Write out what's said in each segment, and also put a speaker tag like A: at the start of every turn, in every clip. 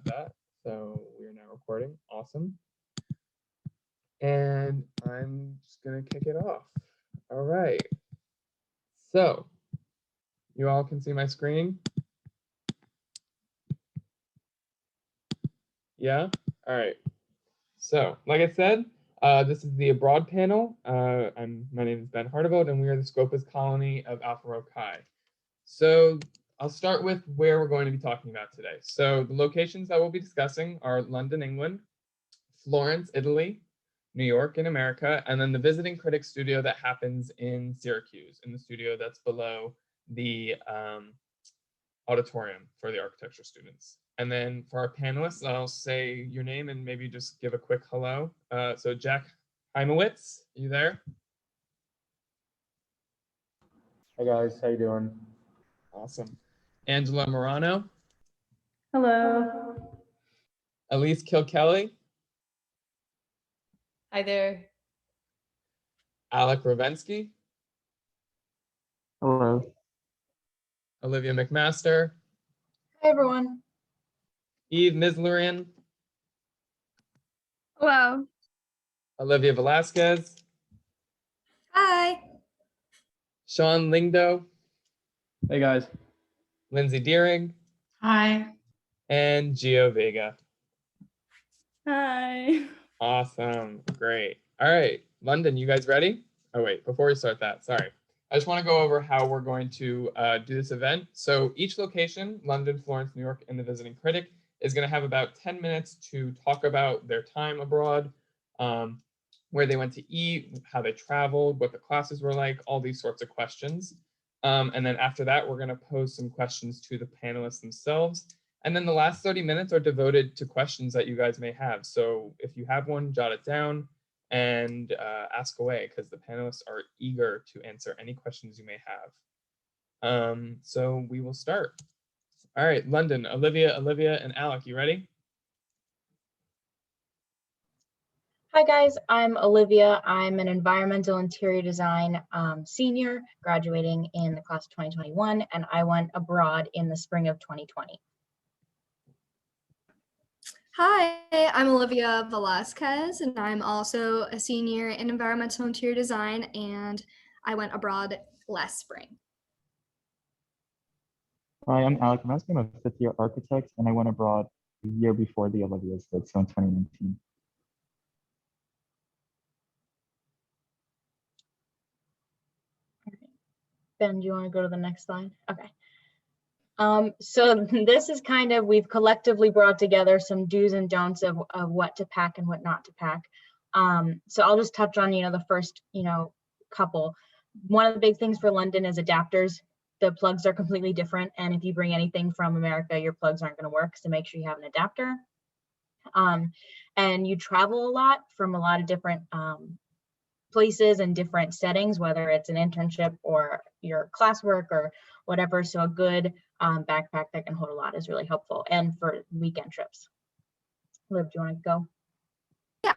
A: that. So we are now recording. Awesome. And I'm just gonna kick it off. All right. So you all can see my screen? Yeah? All right. So like I said, this is the abroad panel. My name is Ben Hardevold, and we are the Scopus colony of Alpha Rho Chi. So I'll start with where we're going to be talking about today. So the locations that we'll be discussing are London, England, Florence, Italy, New York in America, and then the visiting critic studio that happens in Syracuse, in the studio that's below the auditorium for the architecture students. And then for our panelists, I'll say your name and maybe just give a quick hello. So Jack Heimowitz, are you there?
B: Hi guys, how you doing?
A: Awesome. Angela Morano.
C: Hello.
A: Elise Kilkelly.
C: Hi there.
A: Alec Ravensky.
B: Hello.
A: Olivia McMaster.
C: Hi everyone.
A: Eve Mislerian.
D: Hello.
A: Olivia Velasquez.
D: Hi.
A: Sean Lingdo.
B: Hey guys.
A: Lindsay Deering.
C: Hi.
A: And Gio Vega.
D: Hi.
A: Awesome. Great. All right. London, you guys ready? Oh, wait, before we start that, sorry. I just want to go over how we're going to do this event. So each location, London, Florence, New York, and the visiting critic, is going to have about 10 minutes to talk about their time abroad, where they went to eat, how they traveled, what the classes were like, all these sorts of questions. And then after that, we're going to pose some questions to the panelists themselves. And then the last 30 minutes are devoted to questions that you guys may have. So if you have one, jot it down and ask away, because the panelists are eager to answer any questions you may have. So we will start. All right, London, Olivia, and Alec, you ready?
C: Hi guys, I'm Olivia. I'm an environmental interior design senior graduating in the class of 2021, and I went abroad in the spring of 2020.
D: Hi, I'm Olivia Velasquez, and I'm also a senior in environmental interior design, and I went abroad last spring.
B: Hi, I'm Alec Ravensky. I'm a fifth-year architect, and I went abroad the year before the Olivia's did, so in 2019.
C: Ben, do you want to go to the next slide? Okay. So this is kind of, we've collectively brought together some do's and don'ts of what to pack and what not to pack. So I'll just touch on, the first, couple. One of the big things for London is adapters. The plugs are completely different. And if you bring anything from America, your plugs aren't going to work. So make sure you have an adapter. And you travel a lot from a lot of different places and different settings, whether it's an internship or your classwork or whatever. So a good backpack that can hold a lot is really helpful, and for weekend trips. Liv, do you want to go?
D: Yeah.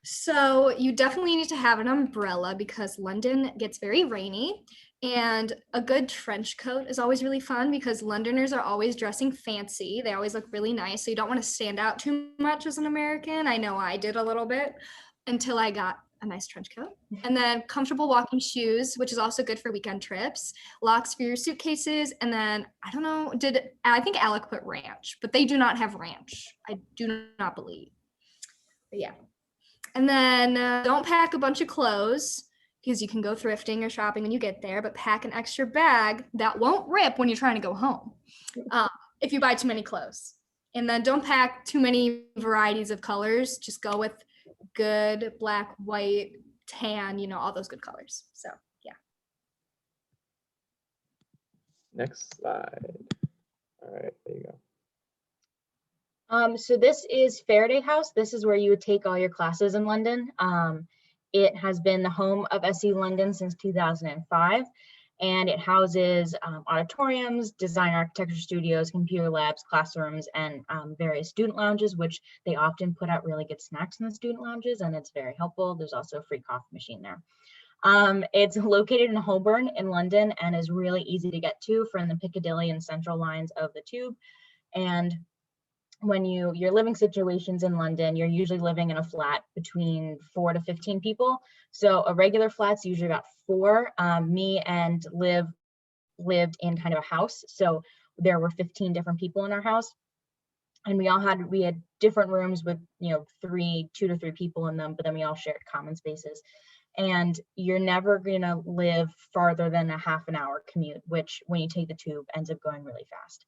D: So you definitely need to have an umbrella because London gets very rainy, and a good trench coat is always really fun because Londoners are always dressing fancy. They always look really nice. So you don't want to stand out too much as an American. I know I did a little bit until I got a nice trench coat. And then comfortable walking shoes, which is also good for weekend trips, locks for your suitcases, and then I don't know, I think Alec put ranch, but they do not have ranch. I do not believe. But yeah. And then don't pack a bunch of clothes because you can go thrifting or shopping when you get there, but pack an extra bag that won't rip when you're trying to go home if you buy too many clothes. And then don't pack too many varieties of colors. Just go with good black, white, tan, all those good colors. So yeah.
A: Next slide. All right, there you
C: go. So this is Faraday House. This is where you would take all your classes in London. It has been the home of SE London since 2005, and it houses auditoriums, design architecture studios, computer labs, classrooms, and various student lounges, which they often put out really good snacks in the student lounges, and it's very helpful. There's also a free coffee machine there. It's located in Holborn in London and is really easy to get to from the Piccadilly and Central lines of the Tube. And when your living situations in London, you're usually living in a flat between 4 to 15 people. So a regular flat's usually about 4. Me and Liv lived in kind of a house, so there were 15 different people in our house, and we had different rooms with 2 to 3 people in them, but then we all shared common spaces. And you're never gonna live farther than a half an hour commute, which when you take the tube ends up going really fast.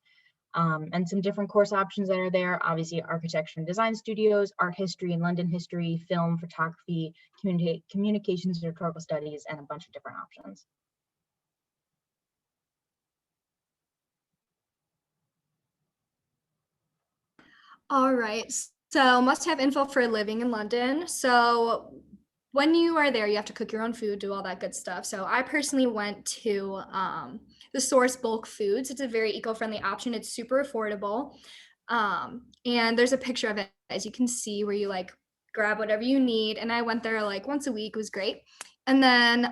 C: And some different course options that are there, obviously architecture and design studios, art history and London history, film, photography, communications and rhetorical studies, and a bunch of different options.
D: All right, so must-have info for living in London. So when you are there, you have to cook your own food, do all that good stuff. So I personally went to the Source Bulk Foods. It's a very eco-friendly option. It's super affordable. And there's a picture of it, as you can see, where you like grab whatever you need. And I went there like once a week. It was great. And then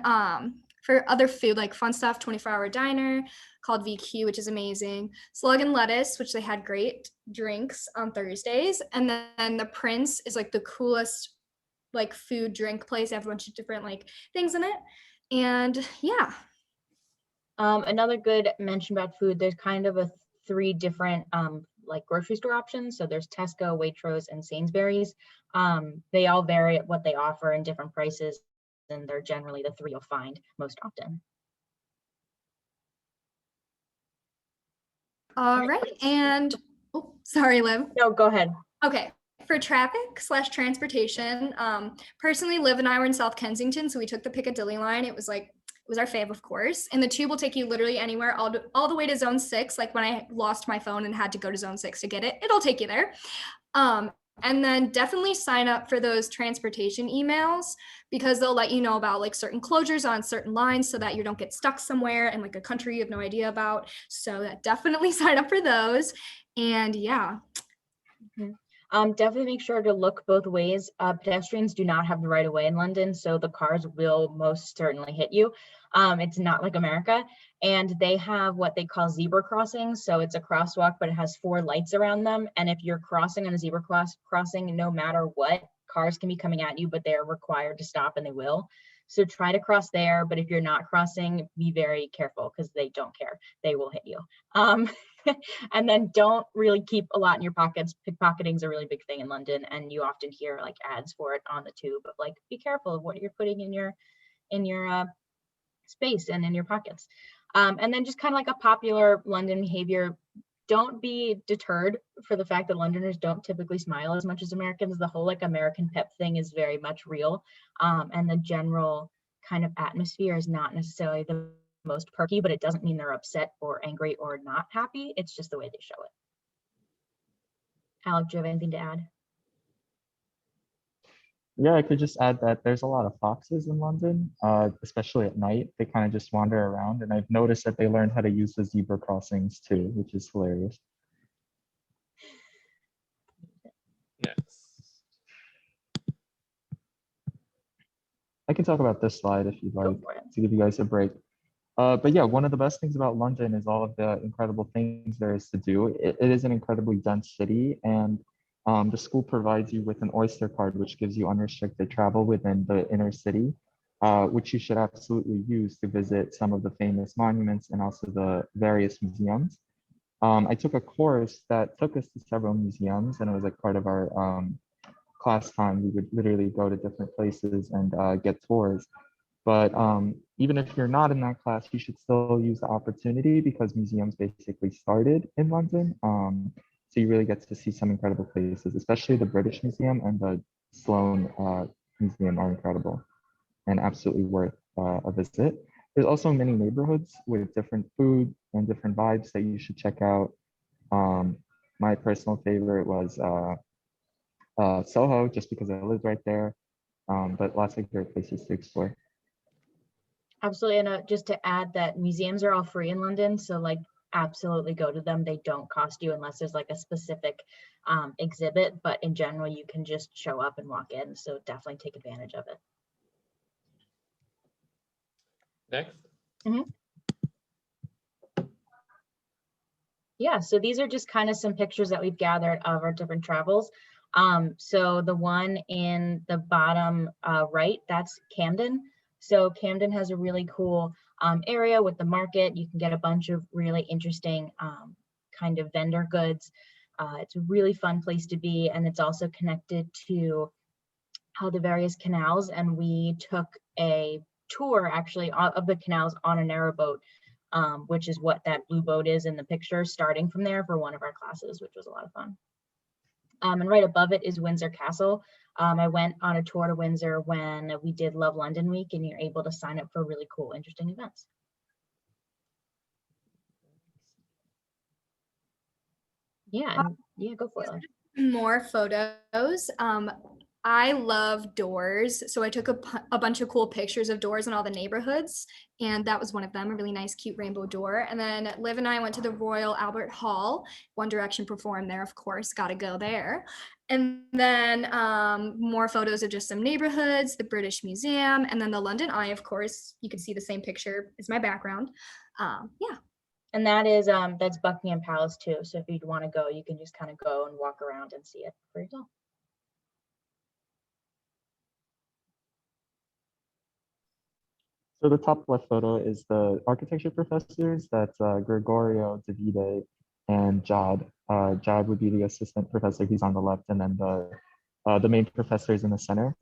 D: for other food, like Fun Stuff 24-hour diner called VQ, which is amazing. Slug and Lettuce, which they had great drinks on Thursdays. And then the Prince is like the coolest like food drink place. They have a bunch of different like things in it. And yeah.
C: Another good mention about food, there's kind of 3 different like grocery store options. So there's Tesco, Waitrose, and Sainsbury's. They all vary at what they offer in different prices, and they're generally the 3 you'll find most often.
D: All right, and oh, sorry, Liv.
C: No, go ahead.
D: Okay, for traffic/transportation, personally, Liv and I were in South Kensington, so we took the Piccadilly line. It was our fave, of course. And the tube will take you literally anywhere, all the way to Zone 6. Like when I lost my phone and had to go to Zone 6 to get it, it'll take you there. And then definitely sign up for those transportation emails, because they'll let you know about like certain closures on certain lines so that you don't get stuck somewhere in like a country you have no idea about. So definitely sign up for those. And yeah.
C: Definitely make sure to look both ways. Pedestrians do not have the right of way in London, so the cars will most certainly hit you. It's not like America, and they have what they call zebra crossings. So it's a crosswalk, but it has 4 lights around them. And if you're crossing on a zebra crossing, no matter what, cars can be coming at you, but they're required to stop, and they will. So try to cross there, but if you're not crossing, be very careful because they don't care. They will hit you. And then don't really keep a lot in your pockets. Pickpocketing is a really big thing in London, and you often hear like ads for it on the tube of like, be careful of what you're putting in your space and in your pockets. And then just kind of like a popular London behavior, don't be deterred for the fact that Londoners don't typically smile as much as Americans. The whole like American pep thing is very much real. And the general kind of atmosphere is not necessarily the most perky, but it doesn't mean they're upset or angry or not happy. It's just the way they show it. Alec, do you have anything to add?
B: Yeah, I could just add that there's a lot of foxes in London, especially at night. They kind of just wander around, and I've noticed that they learned how to use the zebra crossings too, which is hilarious.
A: Next.
B: I can talk about this slide if you'd
C: Go
B: like,
C: for it.
B: to give you guys a break. But yeah, one of the best things about London is all of the incredible things there is to do. It is an incredibly dense city, and the school provides you with an Oyster card, which gives you unrestricted travel within the inner city, which you should absolutely use to visit some of the famous monuments and also the various museums. I took a course that took us to several museums, and it was like part of our class time. We would literally go to different places and get tours. But even if you're not in that class, you should still use the opportunity because museums basically started in London. So you really get to see some incredible places, especially the British Museum and the Sloane Museum are incredible and absolutely worth a visit. There's also many neighborhoods with different food and different vibes that you should check out. My personal favorite was Soho, just because I lived right there, but lots of great places to explore.
C: Absolutely. And just to add that museums are all free in London. So like absolutely go to them. They don't cost you unless there's like a specific exhibit, but in general, you can just show up and walk in. So definitely take advantage of it.
A: Next.
C: Yeah, so these are just kind of some pictures that we've gathered of our different travels. So the one in the bottom right, that's Camden. So Camden has a really cool area with the market. You can get a bunch of really interesting kind of vendor goods. It's a really fun place to be, and it's also connected to the various canals. And we took a tour actually of the canals on a narrowboat, which is what that blue boat is in the picture, starting from there for one of our classes, which was a lot of fun. And right above it is Windsor Castle. I went on a tour to Windsor when we did Love London Week, and you're able to sign up for really cool, interesting events. Yeah, yeah, go for it.
D: More photos. I love doors, so I took a bunch of cool pictures of doors in all the neighborhoods, and that was one of them, a really nice, cute rainbow door. And then Liv and I went to the Royal Albert Hall. One Direction performed there, of course, gotta go there. And then more photos of just some neighborhoods, the British Museum, and then the London Eye, of course. You can see the same picture as my background. Yeah.
C: And that is that's Buckingham Palace too. So if you'd want to go, you can just kind of go and walk around and see it for yourself.
B: So the top left photo is the architecture professors. That's Gregorio, Davide, and Jad. Jad would be the assistant professor. He's on the left, and then the main professor is in the center.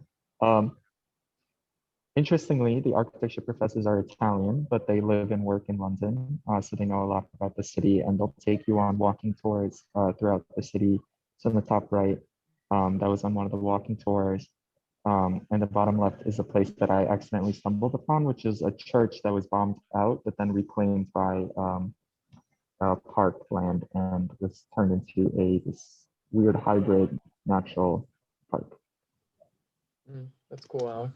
B: Interestingly, the architecture professors are Italian, but they live and work in London, so they know a lot about the city, and they'll take you on walking tours throughout the city. So in the top right, that was on one of the walking tours. And the bottom left is a place that I accidentally stumbled upon, which is a church that was bombed out, but then reclaimed by parkland and was turned into this weird hybrid natural park.
A: That's cool, Alec.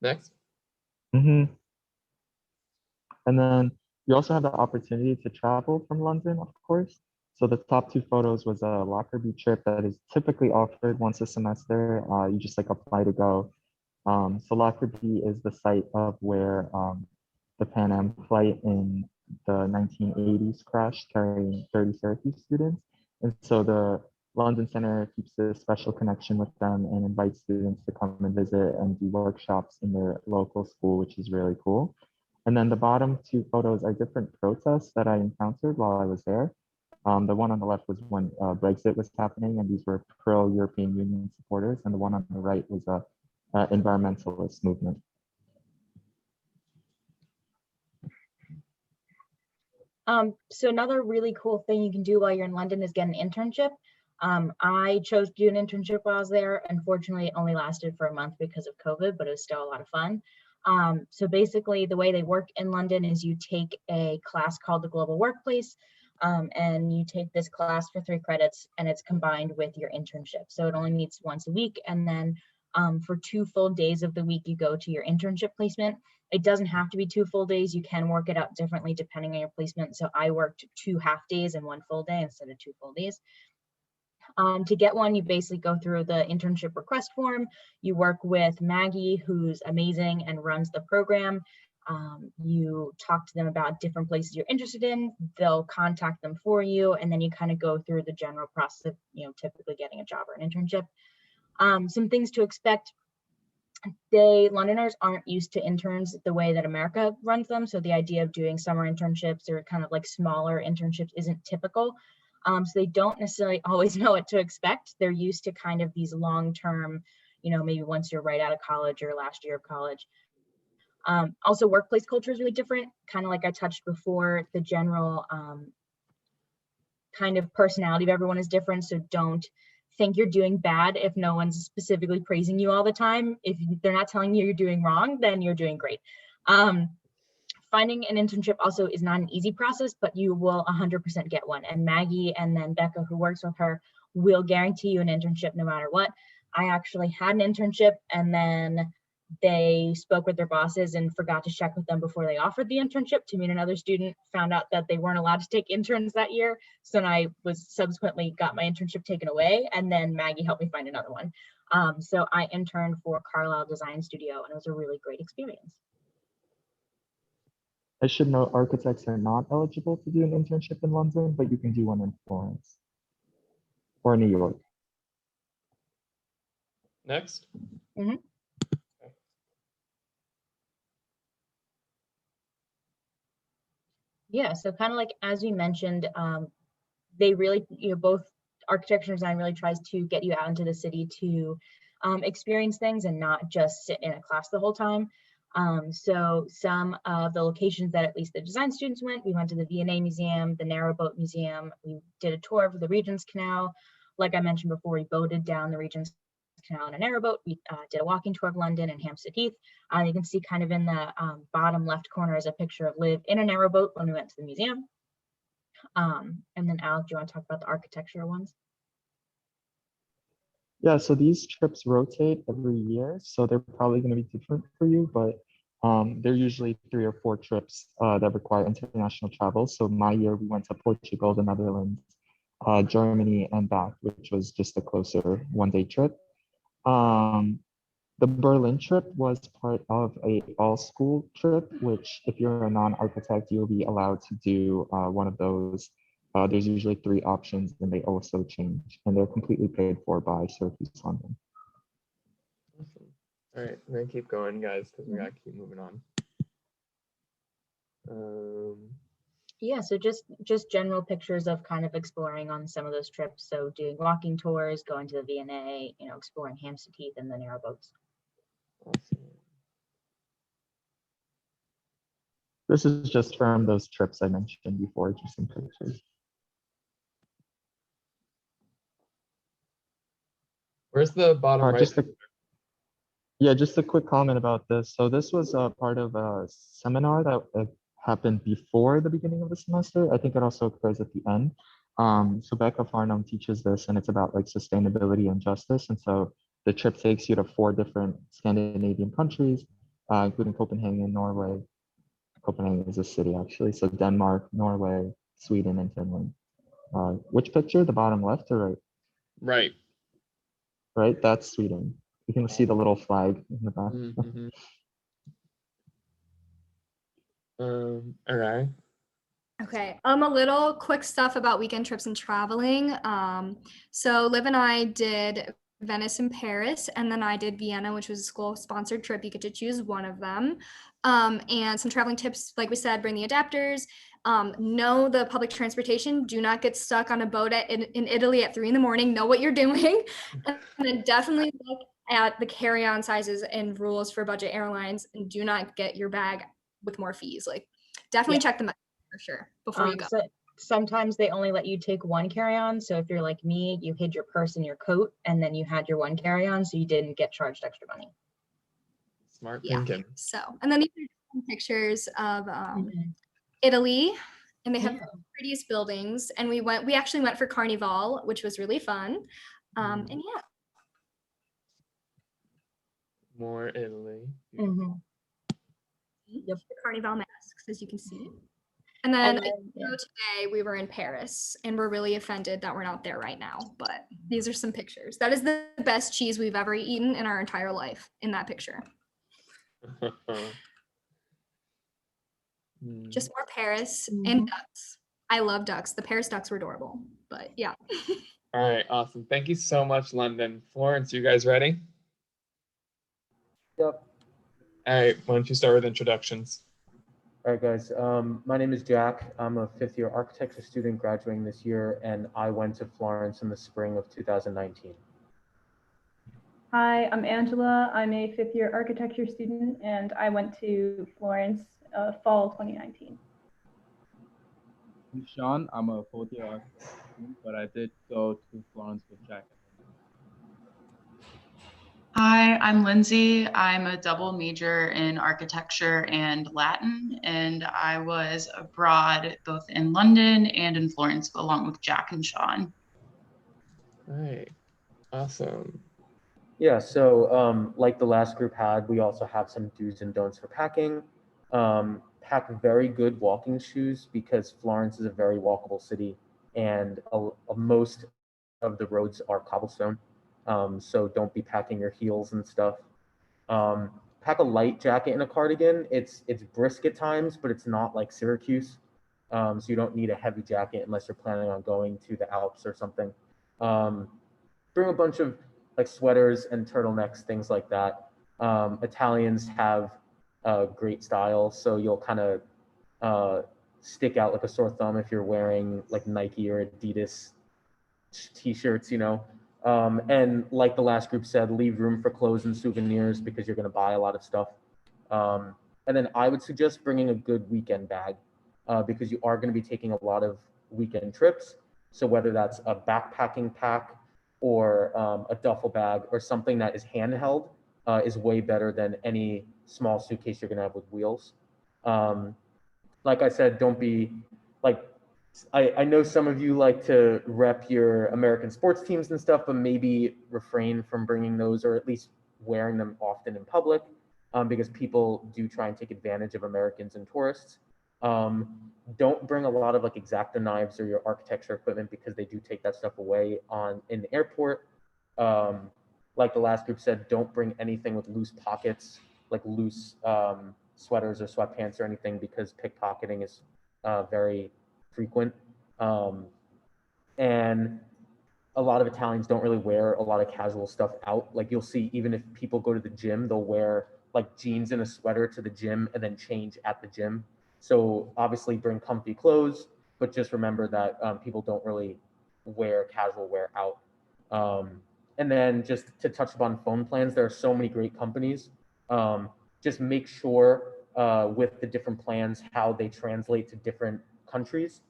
A: Next.
B: And then you also have the opportunity to travel from London, of course. So the top two photos was a Lockerbie trip that is typically offered once a semester. You just like apply to go. So Lockerbie is the site of where the Pan Am flight in the 1980s crashed, carrying 30 Syracuse students. And so the London Center keeps a special connection with them and invites students to come and visit and do workshops in their local school, which is really cool. And then the bottom two photos are different protests that I encountered while I was there. The one on the left was when Brexit was happening, and these were pro-European Union supporters. And the one on the right was a environmentalist movement.
C: So another really cool thing you can do while you're in London is get an internship. I chose to do an internship while I was there. Unfortunately, it only lasted for a month because of COVID, but it was still a lot of fun. So basically the way they work in London is you take a class called the Global Workplace, and you take this class for 3 credits, and it's combined with your internship. So it only meets once a week, and then for 2 full days of the week, you go to your internship placement. It doesn't have to be 2 full days. You can work it out differently depending on your placement. So I worked 2 half days and 1 full day instead of 2 full days. To get one, you basically go through the internship request form. You work with Maggie, who's amazing and runs the program. You talk to them about different places you're interested in. They'll contact them for you, and then you kind of go through the general process of, typically getting a job or an internship. Some things to expect. Londoners aren't used to interns the way that America runs them. So the idea of doing summer internships or kind of like smaller internships isn't typical. So they don't necessarily always know what to expect. They're used to kind of these long-term, maybe once you're right out of college or last year of college. Also, workplace culture is really different. Kind of like I touched before, the general kind of personality of everyone is different. So don't think you're doing bad if no one's specifically praising you all the time. If they're not telling you you're doing wrong, then you're doing great. Finding an internship also is not an easy process, but you will 100% get one. And Maggie and then Becca, who works with her, will guarantee you an internship no matter what. I actually had an internship, and then they spoke with their bosses and forgot to check with them before they offered the internship to me and another student, found out that they weren't allowed to take interns that year. So then I was subsequently got my internship taken away, and then Maggie helped me find another one. So I interned for Carlisle Design Studio, and it was a really great experience.
B: I should note architects are not eligible to do an internship in London, but you can do one in Florence or New York.
A: Next.
C: Mhm. Yeah, so kind of like as we mentioned, they really, both architecture and design really tries to get you out into the city to experience things and not just sit in a class the whole time. So some of the locations that at least the design students went, we went to the V&A Museum, the Narrowboat Museum, we did a tour of the Regent's Canal. Like I mentioned before, we boated down the Regent's Canal in a narrowboat. We did a walking tour of London and Hampstead Heath. You can see kind of in the bottom left corner is a picture of Liv in a narrowboat when we went to the museum. And then Alec, do you want to talk about the architecture ones?
B: Yeah, so these trips rotate every year, so they're probably going to be different for you, but they're usually 3 or 4 trips that require international travel. So my year, we went to Portugal, the Netherlands, Germany, and back, which was just a closer one-day trip. The Berlin trip was part of a all-school trip, which if you're a non-architect, you'll be allowed to do one of those. There's usually 3 options and they also change, and they're completely paid for by Syracuse London.
A: Awesome. All right, we're gonna keep going, guys, because we gotta keep moving on.
C: Yeah, so just general pictures of kind of exploring on some of those trips. So doing walking tours, going to the V&A, exploring Hampstead Heath and the narrowboats.
A: Awesome.
B: This is just from those trips I mentioned before, just some pictures.
A: Where's the bottom right?
B: Just a quick comment about this. So this was part of a seminar that happened before the beginning of the semester. I think it also occurs at the end. So Becca Farnham teaches this, and it's about like sustainability and justice. And so the trip takes you to 4 different Scandinavian countries, including Copenhagen, Norway. Copenhagen is a city actually. So Denmark, Norway, Sweden, and Finland. Which picture? The bottom left or right?
A: Right.
B: Right, that's Sweden. You can see the little flag in the back.
A: Mm-hmm. Okay.
D: Okay, a little quick stuff about weekend trips and traveling. So Liv and I did Venice and Paris, and then I did Vienna, which was a school-sponsored trip. You get to choose one of them. And some traveling tips, like we said, bring the adapters. Know the public transportation. Do not get stuck on a boat in Italy at 3 in the morning. Know what you're doing. And then definitely look at the carry-on sizes and rules for budget airlines, and do not get your bag with more fees. Like, definitely check them out for sure before you go.
C: So sometimes they only let you take 1 carry-on. So if you're like me, you hid your purse in your coat and then you had your 1 carry-on, so you didn't get charged extra money.
A: Smart thinking.
D: So, and then these are pictures of Italy, and they have the prettiest buildings. And we actually went for Carnival, which was really fun. And yeah.
A: More Italy.
C: Yep.
D: The Carnival masks, as you can see. And then today we were in Paris, and we're really offended that we're not there right now. But these are some pictures. That is the best cheese we've ever eaten in our entire life in that picture. Just more Paris and ducks. I love ducks. The Paris ducks were adorable, but yeah.
A: All right, awesome. Thank you so much, London. Florence, you guys ready?
E: Yep.
A: All right, why don't you start with introductions?
E: All right, guys. My name is Jack. I'm a 5th-year architecture student graduating this year, and I went to Florence in the spring of 2019.
F: Hi, I'm Angela. I'm a 5th-year architecture student, and I went to Florence fall 2019.
G: I'm Sean. I'm a 4th-year architecture student, but I did go to Florence with Jack.
H: Hi, I'm Lindsay. I'm a double major in architecture and Latin, and I was abroad both in London and in Florence along with Jack and Sean.
A: All right, awesome.
E: Yeah, so like the last group had, we also have some do's and don'ts for packing. Pack very good walking shoes because Florence is a very walkable city, and most of the roads are cobblestone. So don't be packing your heels and stuff. pack a light jacket and a cardigan. It's brisk at times, but it's not like Syracuse. So you don't need a heavy jacket unless you're planning on going to the Alps or something. Bring a bunch of like sweaters and turtlenecks, things like that. Italians have great style, so you'll kind of stick out like a sore thumb if you're wearing like Nike or Adidas t-shirts, you know. And like the last group said, leave room for clothes and souvenirs because you're going to buy a lot of stuff. And then I would suggest bringing a good weekend bag because you are going to be taking a lot of weekend trips. So whether that's a backpacking pack or a duffel bag or something that is handheld is way better than any small suitcase you're going to have with wheels. Like I said, don't be like, I know some of you like to rep your American sports teams and stuff, but maybe refrain from bringing those or at least wearing them often in public because people do try and take advantage of Americans and tourists. Don't bring a lot of like X-Acto knives or your architecture equipment because they do take that stuff away in the airport. Like the last group said, don't bring anything with loose pockets, like loose sweaters or sweatpants or anything because pickpocketing is very frequent. And a lot of Italians don't really wear a lot of casual stuff out. Like you'll see, even if people go to the gym, they'll wear like jeans and a sweater to the gym and then change at the gym. So obviously bring comfy clothes, but just remember that people don't really wear casual wear out. And then just to touch upon phone plans, there are so many great companies. Just make sure with the different plans how they translate to different countries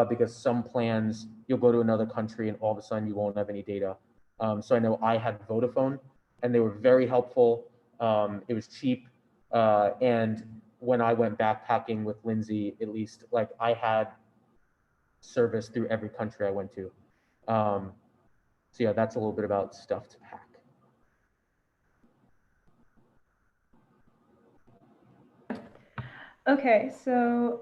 E: because some plans you'll go to another country and all of a sudden you won't have any data. So I know I had Vodafone and they were very helpful. It was cheap. And when I went backpacking with Lindsay, at least like I had service through every country I went to. So yeah, that's a little bit about stuff to pack.
F: Okay, so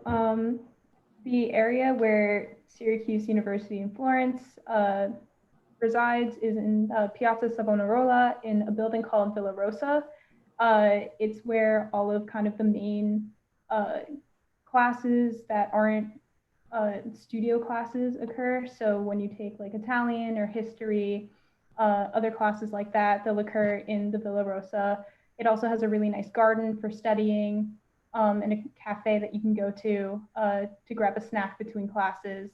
F: the area where Syracuse University in Florence resides is in Piazza Savonarola in a building called Villa Rosa. It's where all of kind of the main classes that aren't studio classes occur. So when you take like Italian or history, other classes like that, they'll occur in the Villa Rosa. It also has a really nice garden for studying and a cafe that you can go to grab a snack between classes.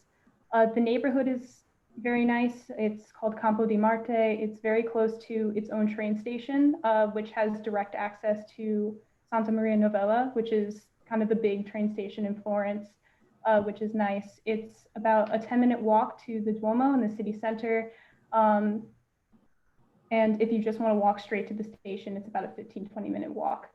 F: The neighborhood is very nice. It's called Campo di Marte. It's very close to its own train station, which has direct access to Santa Maria Novella, which is kind of the big train station in Florence, which is nice. It's about a 10-minute walk to the Duomo in the city center. And if you just want to walk straight to the station, it's about a 15-20-minute walk.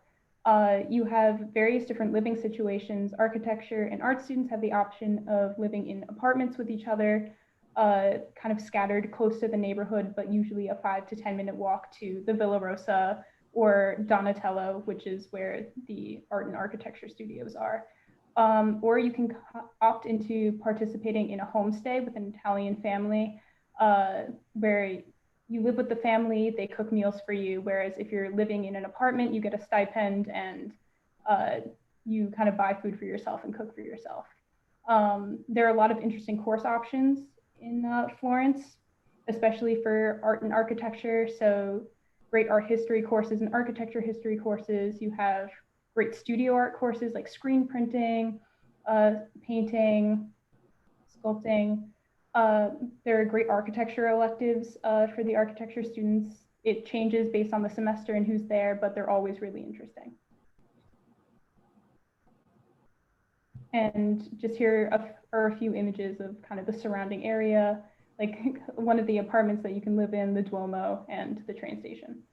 F: You have various different living situations. Architecture and art students have the option of living in apartments with each other, kind of scattered close to the neighborhood, but usually a 5 to 10-minute walk to the Villa Rosa or Donatello, which is where the art and architecture studios are. Or you can opt into participating in a homestay with an Italian family where you live with the family, they cook meals for you. Whereas if you're living in an apartment, you get a stipend and you kind of buy food for yourself and cook for yourself. There are a lot of interesting course options in Florence, especially for art and architecture. So great art history courses and architecture history courses. You have great studio art courses like screen printing, painting, sculpting. There are great architecture electives for the architecture students. It changes based on the semester and who's there, but they're always really interesting. And just here are a few images of kind of the surrounding area, like one of the apartments that you can live in, the Duomo, and the train station.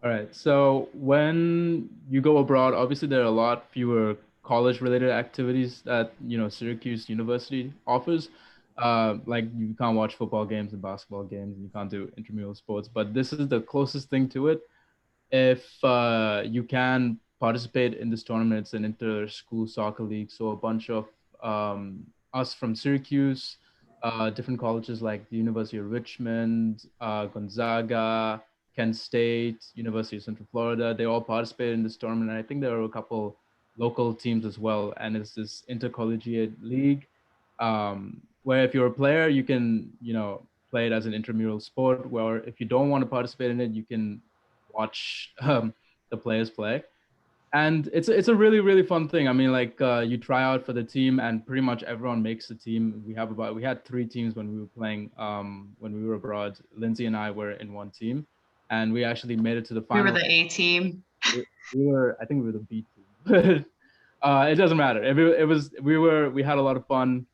G: All right. So when you go abroad, obviously there are a lot fewer college-related activities that Syracuse University offers. Like you can't watch football games and basketball games, and you can't do intramural sports. But this is the closest thing to it. If you can participate in this tournament, it's an inter-school soccer league. So a bunch of us from Syracuse different colleges like the University of Richmond, Gonzaga, Kent State, University of Central Florida. They all participated in this tournament. And I think there were a couple local teams as well. And it's this intercollegiate league where if you're a player, you can, play it as an intramural sport, where if you don't want to participate in it, you can watch the players play. And it's a really, really fun thing. I mean, like you try out for the team and pretty much everyone makes the team. We had 3 teams when we were playing, when we were abroad. Lindsay and I were in one team and we actually made it to the
H: We
G: final.
H: were the A team.
G: I think we were the B team. It doesn't matter. We had a lot of fun.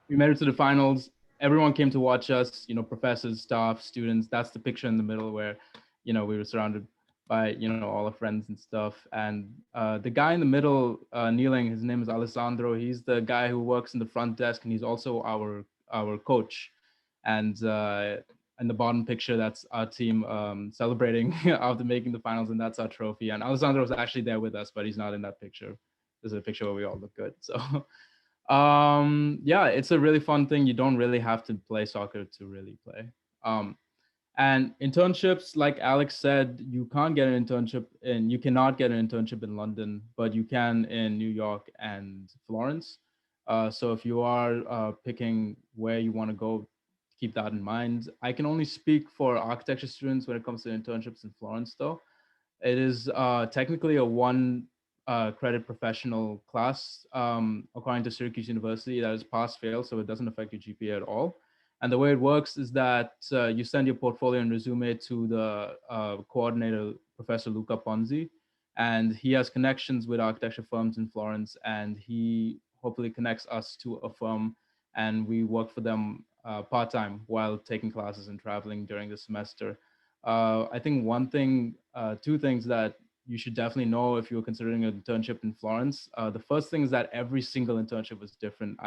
G: We made it to the finals. Everyone came to watch us, professors, staff, students. That's the picture in the middle where, we were surrounded by, all our friends and stuff. And the guy in the middle, kneeling, his name is Alessandro. He's the guy who works in the front desk, and he's also our coach. And in the bottom picture, that's our team celebrating after making the finals, and that's our trophy. And Alessandro was actually there with us, but he's not in that picture. There's a picture where we all look good. So yeah, it's a really fun thing. You don't really have to play soccer to really play. And internships, like Alex said, you cannot get an internship in London, but you can in New York and Florence. So if you are picking where you want to go, keep that in mind. I can only speak for architecture students when it comes to internships in Florence, though. It is technically a 1 credit professional class, according to Syracuse University, that is pass-fail, so it doesn't affect your GPA at all. And the way it works is that you send your portfolio and resume to the coordinator, Professor Luca Ponzi, and he has connections with architecture firms in Florence, and he hopefully connects us to a firm, and we work for them part-time while taking classes and traveling during the semester. I think 2 things that you should definitely know if you're considering an internship in Florence. The first thing is that every single internship was different.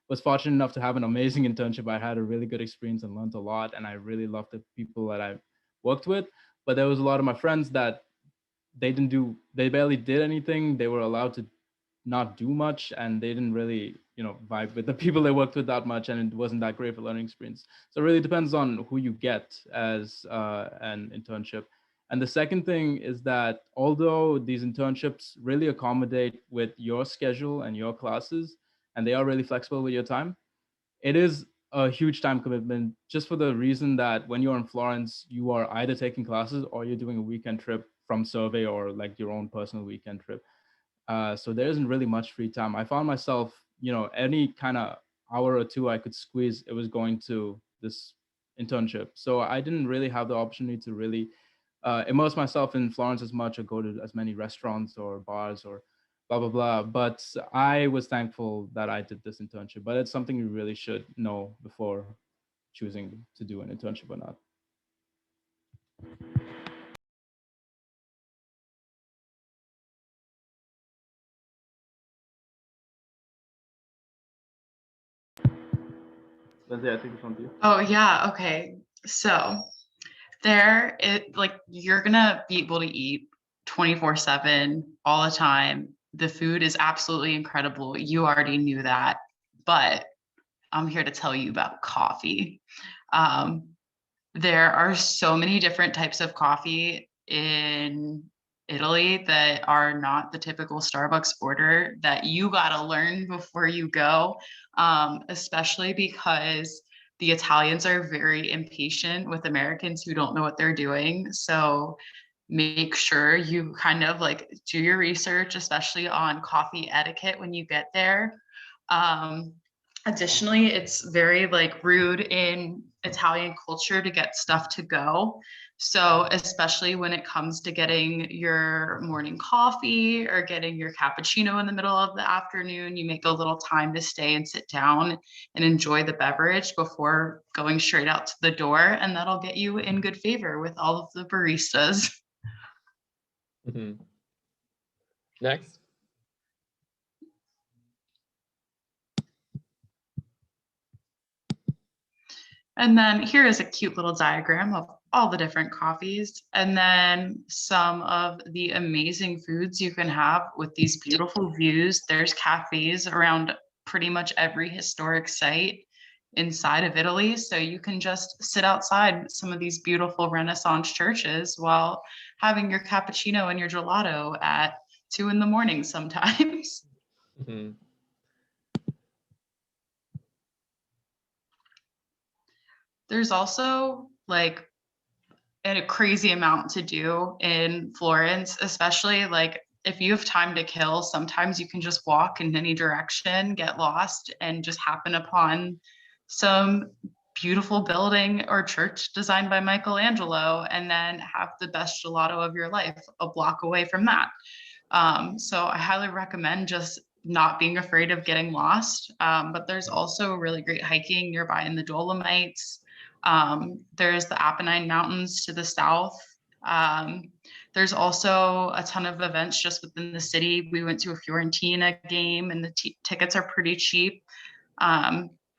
G: Was fortunate enough to have an amazing internship. I had a really good experience and learned a lot, and I really loved the people that I worked with. But there was a lot of my friends that they barely did anything. They were allowed to not do much, and they didn't really vibe with the people they worked with that much, and it wasn't that great for learning experience. So it really depends on who you get as an internship. And the second thing is that although these internships really accommodate with your schedule and your classes, and they are really flexible with your time, it is a huge time commitment, just for the reason that when you're in Florence, you are either taking classes or you're doing a weekend trip from survey or like your own personal weekend trip. So there isn't really much free time. I found myself, any kind of hour or 2 I could squeeze, it was going to this internship. So I didn't really have the opportunity to really immerse myself in Florence as much or go to as many restaurants or bars or blah, blah, blah. But I was thankful that I did this internship, but it's something you really should know before choosing to do an internship or not. Lindsay, I think it's on to you.
H: Oh yeah, okay. So you're gonna be able to eat 24/7 all the time. The food is absolutely incredible. You already knew that, but I'm here to tell you about coffee. There are so many different types of coffee in Italy that are not the typical Starbucks order that you gotta learn before you go, especially because the Italians are very impatient with Americans who don't know what they're doing. So make sure you kind of like do your research, especially on coffee etiquette when you get there. Additionally, it's very like rude in Italian culture to get stuff to go. So especially when it comes to getting your morning coffee or getting your cappuccino in the middle of the afternoon, you make a little time to stay and sit down and enjoy the beverage before going straight out to the door. And that'll get you in good favor with all of the baristas.
A: Mm-hmm. Next.
H: And then here is a cute little diagram of all the different coffees, and then some of the amazing foods you can have with these beautiful views. There's cafes around pretty much every historic site inside of Italy. So you can just sit outside some of these beautiful Renaissance churches while having your cappuccino and your gelato at 2 a.m. sometimes.
A: Mhm.
H: There's also like a crazy amount to do in Florence, especially like if you have time to kill, sometimes you can just walk in any direction, get lost, and just happen upon some beautiful building or church designed by Michelangelo, and then have the best gelato of your life a block away from that. So I highly recommend just not being afraid of getting lost. But there's also really great hiking nearby in the Dolomites. There's the Apennine Mountains to the south. There's also a ton of events just within the city. We went to a Fiorentina game and the tickets are pretty cheap.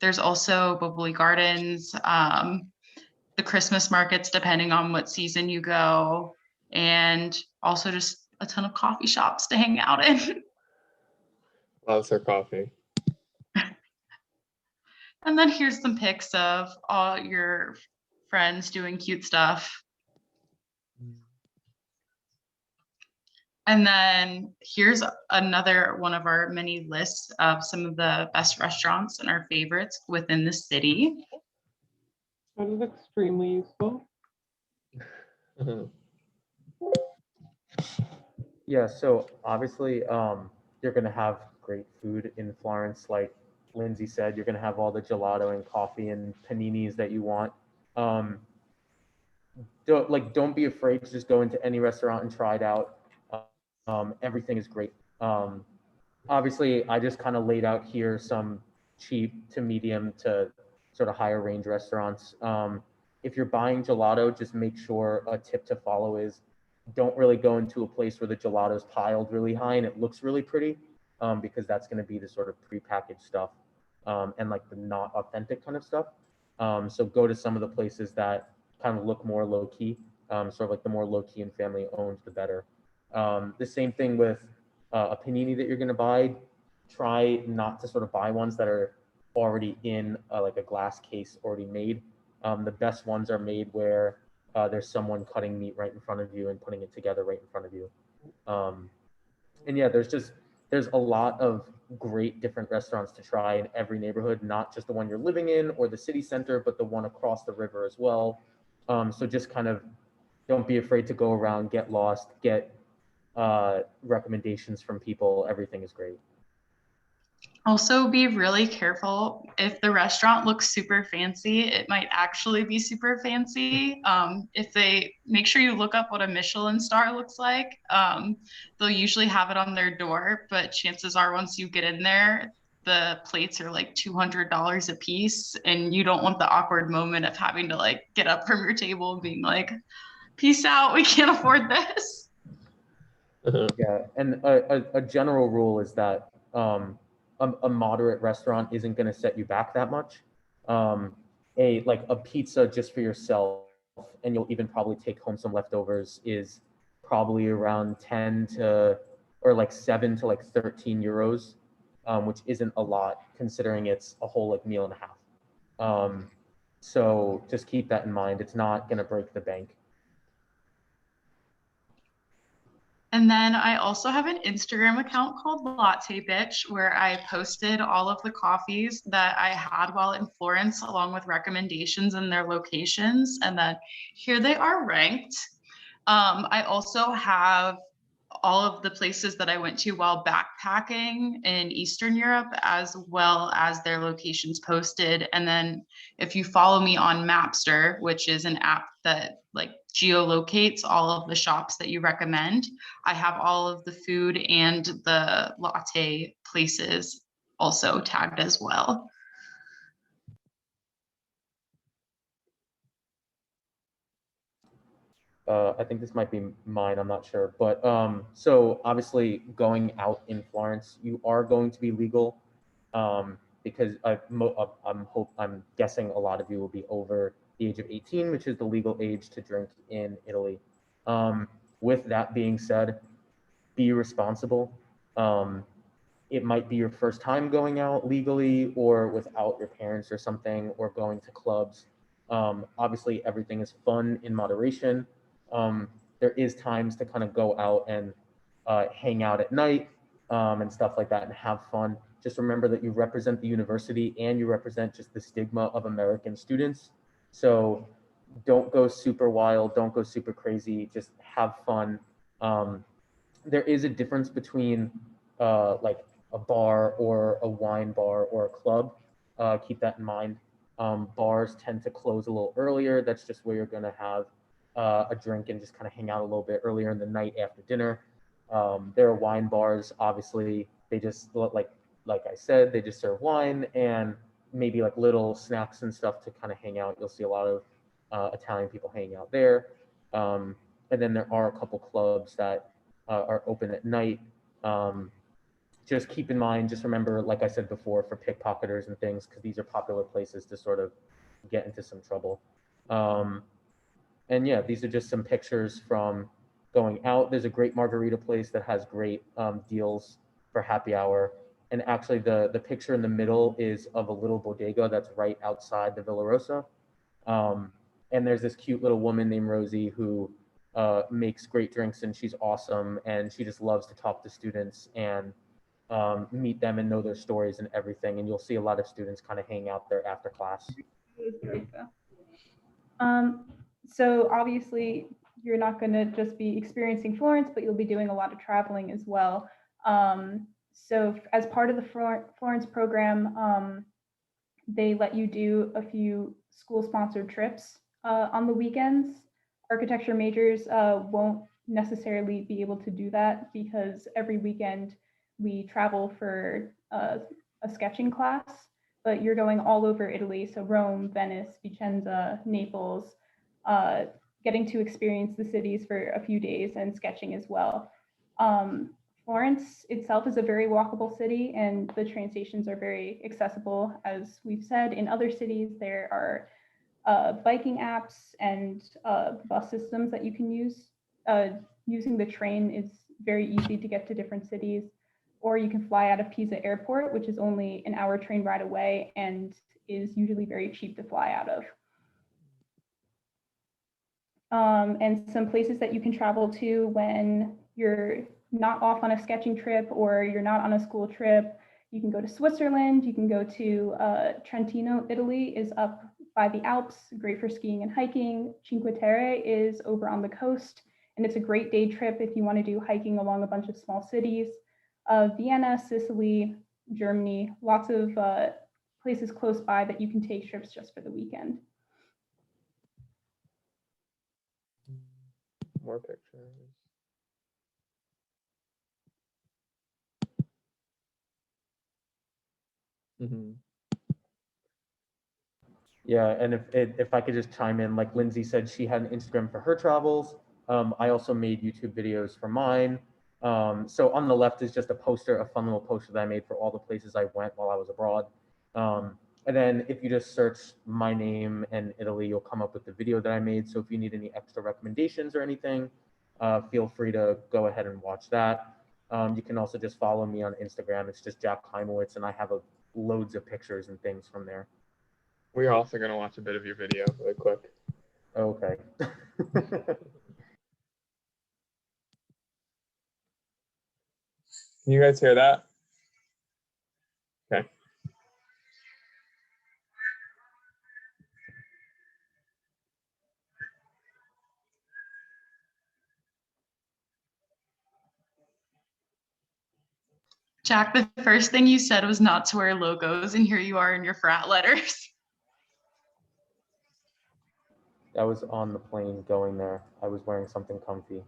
H: There's also Boboli Gardens, the Christmas markets, depending on what season you go, and also just a ton of coffee shops to hang out in.
A: Loves her coffee.
H: And then here's some pics of all your friends doing cute stuff. And then here's another one of our many lists of some of the best restaurants and our favorites within the city.
I: That is extremely useful.
A: Mhm.
E: Yeah, so obviously, you're gonna have great food in Florence. Like Lindsay said, you're gonna have all the gelato and coffee and paninis that you want. Don't be afraid to just go into any restaurant and try it out. Everything is great. Obviously, I just kind of laid out here some cheap to medium to sort of higher range restaurants. If you're buying gelato, just make sure a tip to follow is don't really go into a place where the gelato is piled really high and it looks really pretty, because that's going to be the sort of prepackaged stuff, and like the not authentic kind of stuff. So go to some of the places that kind of look more low key, sort of like the more low key and family owned, the better. The same thing with a panini that you're going to buy. Try not to sort of buy ones that are already in like a glass case already made. The best ones are made where there's someone cutting meat right in front of you and putting it together right in front of you. And yeah, there's a lot of great different restaurants to try in every neighborhood, not just the one you're living in or the city center, but the one across the river as well. So just kind of don't be afraid to go around, get lost, get recommendations from people. Everything is great.
H: Also, be really careful. If the restaurant looks super fancy, it might actually be super fancy. If they make sure you look up what a Michelin star looks like, they'll usually have it on their door, but chances are once you get in there, the plates are like $200 a piece, and you don't want the awkward moment of having to like get up from your table and being like, peace out, we can't afford this.
E: Yeah, and a general rule is that a moderate restaurant isn't going to set you back that much. A pizza just for yourself, and you'll even probably take home some leftovers, is probably around 10 to or like 7 to like 13 euros, which isn't a lot considering it's a whole like meal and a half. So just keep that in mind. It's not going to break the bank.
H: And then I also have an Instagram account called Latte Bitch, where I posted all of the coffees that I had while in Florence, along with recommendations and their locations. And then here they are ranked. I also have all of the places that I went to while backpacking in Eastern Europe, as well as their locations posted. And then if you follow me on Mapster, which is an app that like geolocates all of the shops that you recommend, I have all of the food and the latte places also tagged as well.
E: I think this might be mine, I'm not sure. But so obviously going out in Florence, you are going to be legal, because I'm guessing a lot of you will be over the age of 18, which is the legal age to drink in Italy. With that being said, be responsible. it might be your first time going out legally or without your parents or something, or going to clubs. Obviously, everything is fun in moderation. There is times to kind of go out and hang out at night and stuff like that and have fun. Just remember that you represent the university and you represent just the stigma of American students. So don't go super wild, don't go super crazy, just have fun. There is a difference between like a bar or a wine bar or a club. Keep that in mind. Bars tend to close a little earlier. That's just where you're going to have a drink and just kind of hang out a little bit earlier in the night after dinner. There are wine bars, obviously. They just like I said, they just serve wine and maybe like little snacks and stuff to kind of hang out. You'll see a lot of Italian people hanging out there. And then there are a couple clubs that are open at night. Just keep in mind, just remember, like I said before, for pickpocketers and things, because these are popular places to sort of get into some trouble. And yeah, these are just some pictures from going out. There's a great margarita place that has great deals for happy hour. And actually the picture in the middle is of a little bodega that's right outside the Villa Rosa. And there's this cute little woman named Rosie who makes great drinks, and she's awesome. And she just loves to talk to students and meet them and know their stories and everything. And you'll see a lot of students kind of hang out there after class.
F: So obviously you're not going to just be experiencing Florence, but you'll be doing a lot of traveling as well. So as part of the Florence program, they let you do a few school-sponsored trips on the weekends. Architecture majors won't necessarily be able to do that because every weekend we travel for a sketching class, but you're going all over Italy, so Rome, Venice, Vicenza, Naples, getting to experience the cities for a few days and sketching as well. Florence itself is a very walkable city, and the train stations are very accessible. As we've said, in other cities, there are biking apps and bus systems that you can use. Using the train is very easy to get to different cities, or you can fly out of Pisa Airport, which is only an hour train ride away and is usually very cheap to fly out of. And some places that you can travel to when you're not off on a sketching trip or you're not on a school trip. You can go to Switzerland, you can go to Trentino, Italy is up by the Alps, great for skiing and hiking. Cinque Terre is over on the coast, and it's a great day trip if you want to do hiking along a bunch of small cities. Vienna, Sicily, Germany, lots of places close by that you can take trips just for the weekend.
A: More pictures. Mm-hmm.
E: Yeah, and if I could just chime in, like Lindsay said, she had an Instagram for her travels. I also made YouTube videos for mine. So on the left is just a poster, a fun little poster that I made for all the places I went while I was abroad. And then if you just search my name and Italy, you'll come up with the video that I made. So if you need any extra recommendations or anything, feel free to go ahead and watch that. You can also just follow me on Instagram. It's just Jack Heimowitz, and I have loads of pictures and things from there.
A: We're also going to watch a bit of your video really quick.
E: Okay.
A: Can you guys hear that? Okay.
H: Jack, the first thing you said was not to wear logos, and here you are in your frat letters.
E: That was on the plane going there. I was wearing something comfy.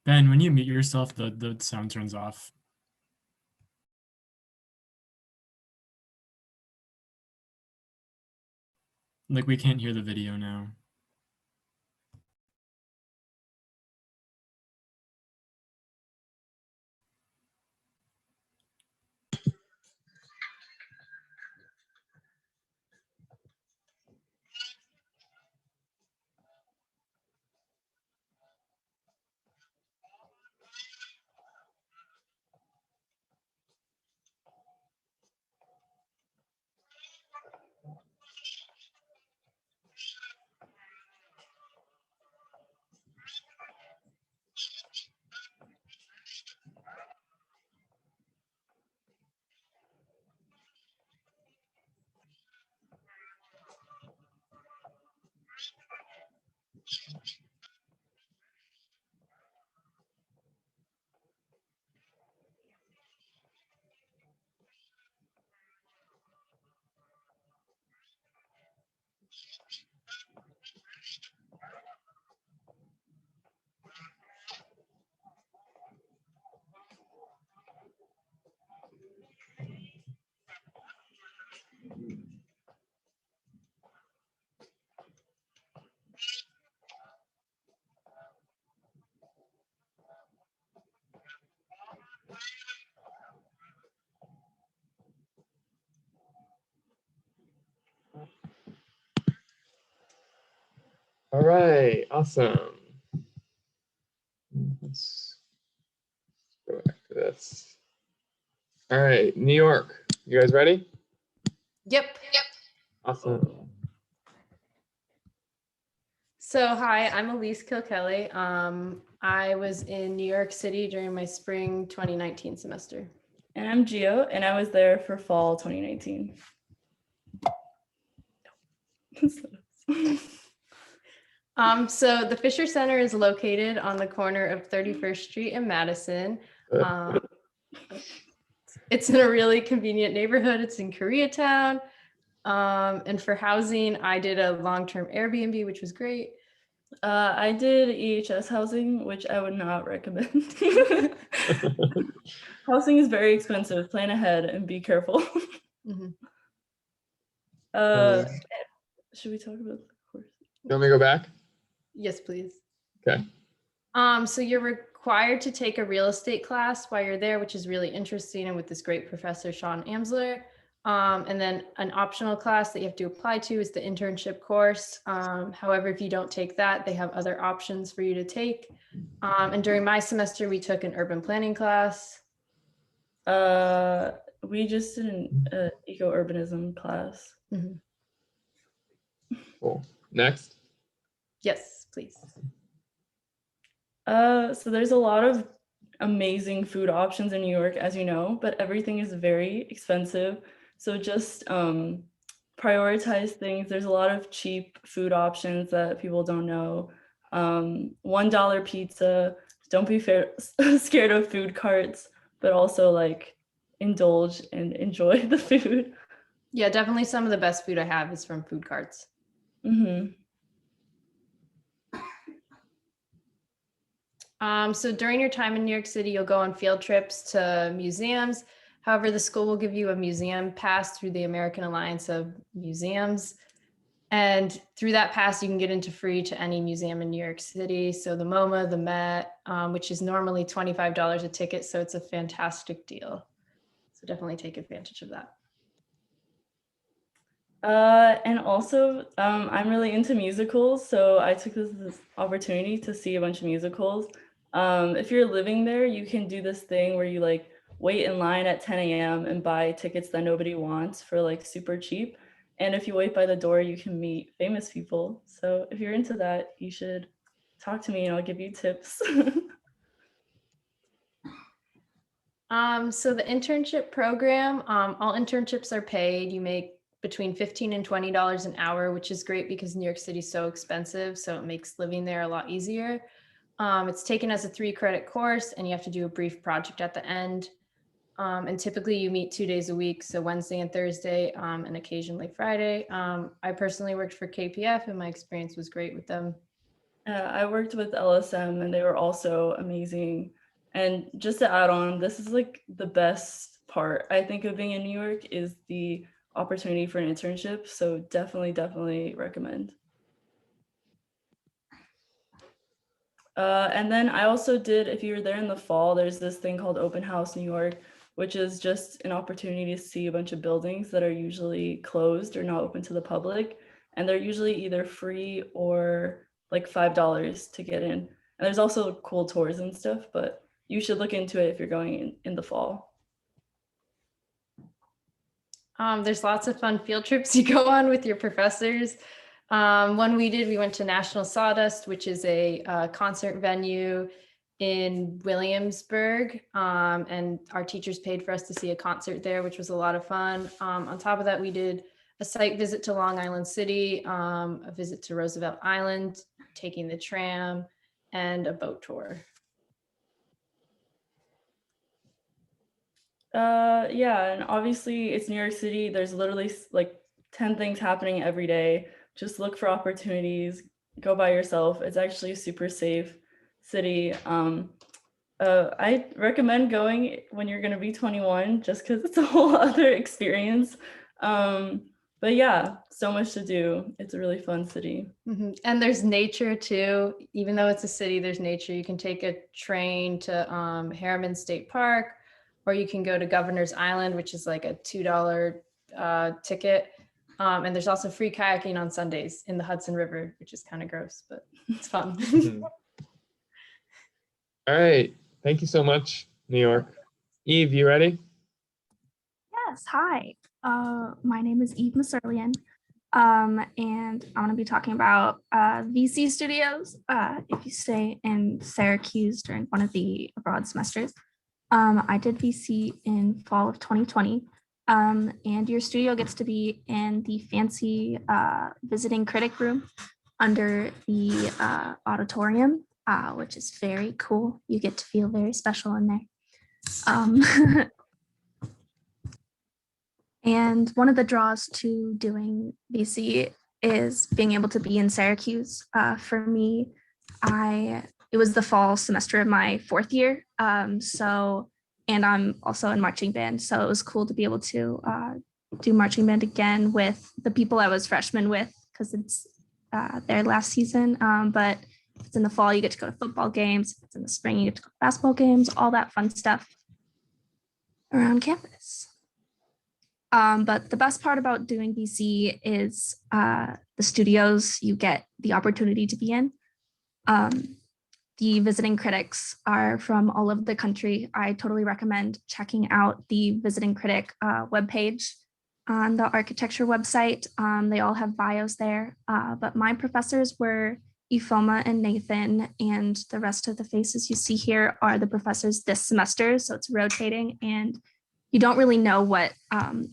J: Ben, when you mute yourself, the sound turns off. Like we can't hear the video now.
A: All right, awesome. Let's go back to this. All right, New York, you guys ready?
K: Yep.
A: Awesome.
K: So hi, I'm Elise Kilkelly. I was in New York City during my spring 2019 semester.
L: And I'm Gio, and I was there for fall 2019.
K: So the Fisher Center is located on the corner of 31st Street and Madison. It's in a really convenient neighborhood. It's in Koreatown. And for housing, I did a long-term Airbnb, which was great.
L: I did EHS housing, which I would not recommend. Housing is very expensive. Plan ahead and be careful.
K: Mhm.
L: Should we talk about the course?
A: You want me to go back?
K: Yes, please.
A: Okay.
K: So you're required to take a real estate class while you're there, which is really interesting, and with this great professor, Sean Amsler. And then an optional class that you have to apply to is the internship course. However, if you don't take that, they have other options for you to take. And during my semester, we took an urban planning class.
L: We just did an eco-urbanism class.
K: Mm-hmm.
A: Cool. Next.
K: Yes, please.
L: So there's a lot of amazing food options in New York, as you know, but everything is very expensive. So just prioritize things. There's a lot of cheap food options that people don't know. $1 pizza. Don't be scared of food carts, but also like indulge and enjoy the food.
K: Yeah, definitely some of the best food I have is from food carts.
L: Mm-hmm.
K: So during your time in New York City, you'll go on field trips to museums. However, the school will give you a museum pass through the American Alliance of Museums. And through that pass, you can get into free to any museum in New York City. So the MoMA, the Met, which is normally $25 a ticket. So it's a fantastic deal. So definitely take advantage of that.
L: And also, I'm really into musicals. So I took this opportunity to see a bunch of musicals. If you're living there, you can do this thing where you like wait in line at 10 a.m. and buy tickets that nobody wants for like super cheap. And if you wait by the door, you can meet famous people. So if you're into that, you should talk to me and I'll give you tips.
K: So the internship program, all internships are paid. You make between $15 and $20 an hour, which is great because New York City is so expensive. So it makes living there a lot easier. It's taken as a 3-credit course and you have to do a brief project at the end. And typically you meet 2 days a week. So Wednesday and Thursday, and occasionally Friday. I personally worked for KPF and my experience was great with them.
L: I worked with LSM and they were also amazing. And just to add on, this is like the best part, I think, of being in New York is the opportunity for an internship. So definitely recommend. And then I also did, if you were there in the fall, there's this thing called Open House New York, which is just an opportunity to see a bunch of buildings that are usually closed or not open to the public. And they're usually either free or like $5 to get in. And there's also cool tours and stuff, but you should look into it if you're going in the fall.
K: There's lots of fun field trips you go on with your professors. One we did, we went to National Sawdust, which is a concert venue in Williamsburg, and our teachers paid for us to see a concert there, which was a lot of fun. On top of that, we did a site visit to Long Island City, a visit to Roosevelt Island, taking the tram, and a boat tour.
L: Yeah, and obviously it's New York City. There's literally like 10 things happening every day. Just look for opportunities, go by yourself. It's actually a super safe city. I recommend going when you're gonna be 21, just because it's a whole other experience. But yeah, so much to do. It's a really fun city.
K: Mm-hmm. And there's nature too. Even though it's a city, there's nature. You can take a train to Harriman State Park, or you can go to Governor's Island, which is like a $2 ticket. And there's also free kayaking on Sundays in the Hudson River, which is kind of gross, but it's fun.
A: All right. Thank you so much, New York. Eve, you ready?
M: Yes, hi. My name is Eve Maserlian, and I'm going to be talking about VC studios if you stay in Syracuse during one of the abroad semesters. I did VC in fall of 2020, and your studio gets to be in the fancy visiting critic room under the auditorium, which is very cool. You get to feel very special in there. And one of the draws to doing VC is being able to be in Syracuse. For me, it was the fall semester of my fourth year. And I'm also in marching band. So it was cool to be able to do marching band again with the people I was freshman with, because it's their last season. But if it's in the fall, you get to go to football games. If it's in the spring, you get to go to basketball games, all that fun stuff around campus. But the best part about doing VC is the studios you get the opportunity to be in. The visiting critics are from all over the country. I totally recommend checking out the visiting critic webpage on the architecture website. They all have bios there, but my professors were Ifoma and Nathan, and the rest of the faces you see here are the professors this semester, so it's rotating, and you don't really know what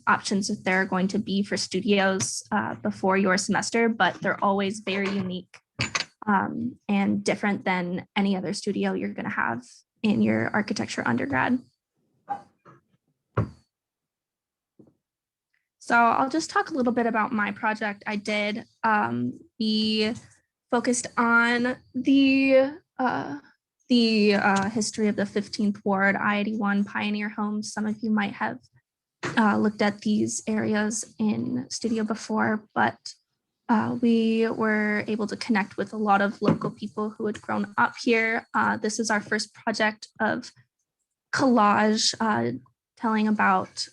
M: options there are going to be for studios before your semester, but they're always very unique and different than any other studio you're going to have in your architecture undergrad. So I'll just talk a little bit about my project I did. We focused on the history of the 15th Ward, I-81 Pioneer Homes. Some of you might have looked at these areas in studio before, but we were able to connect with a lot of local people who had grown up here. This is our first project of collage telling about,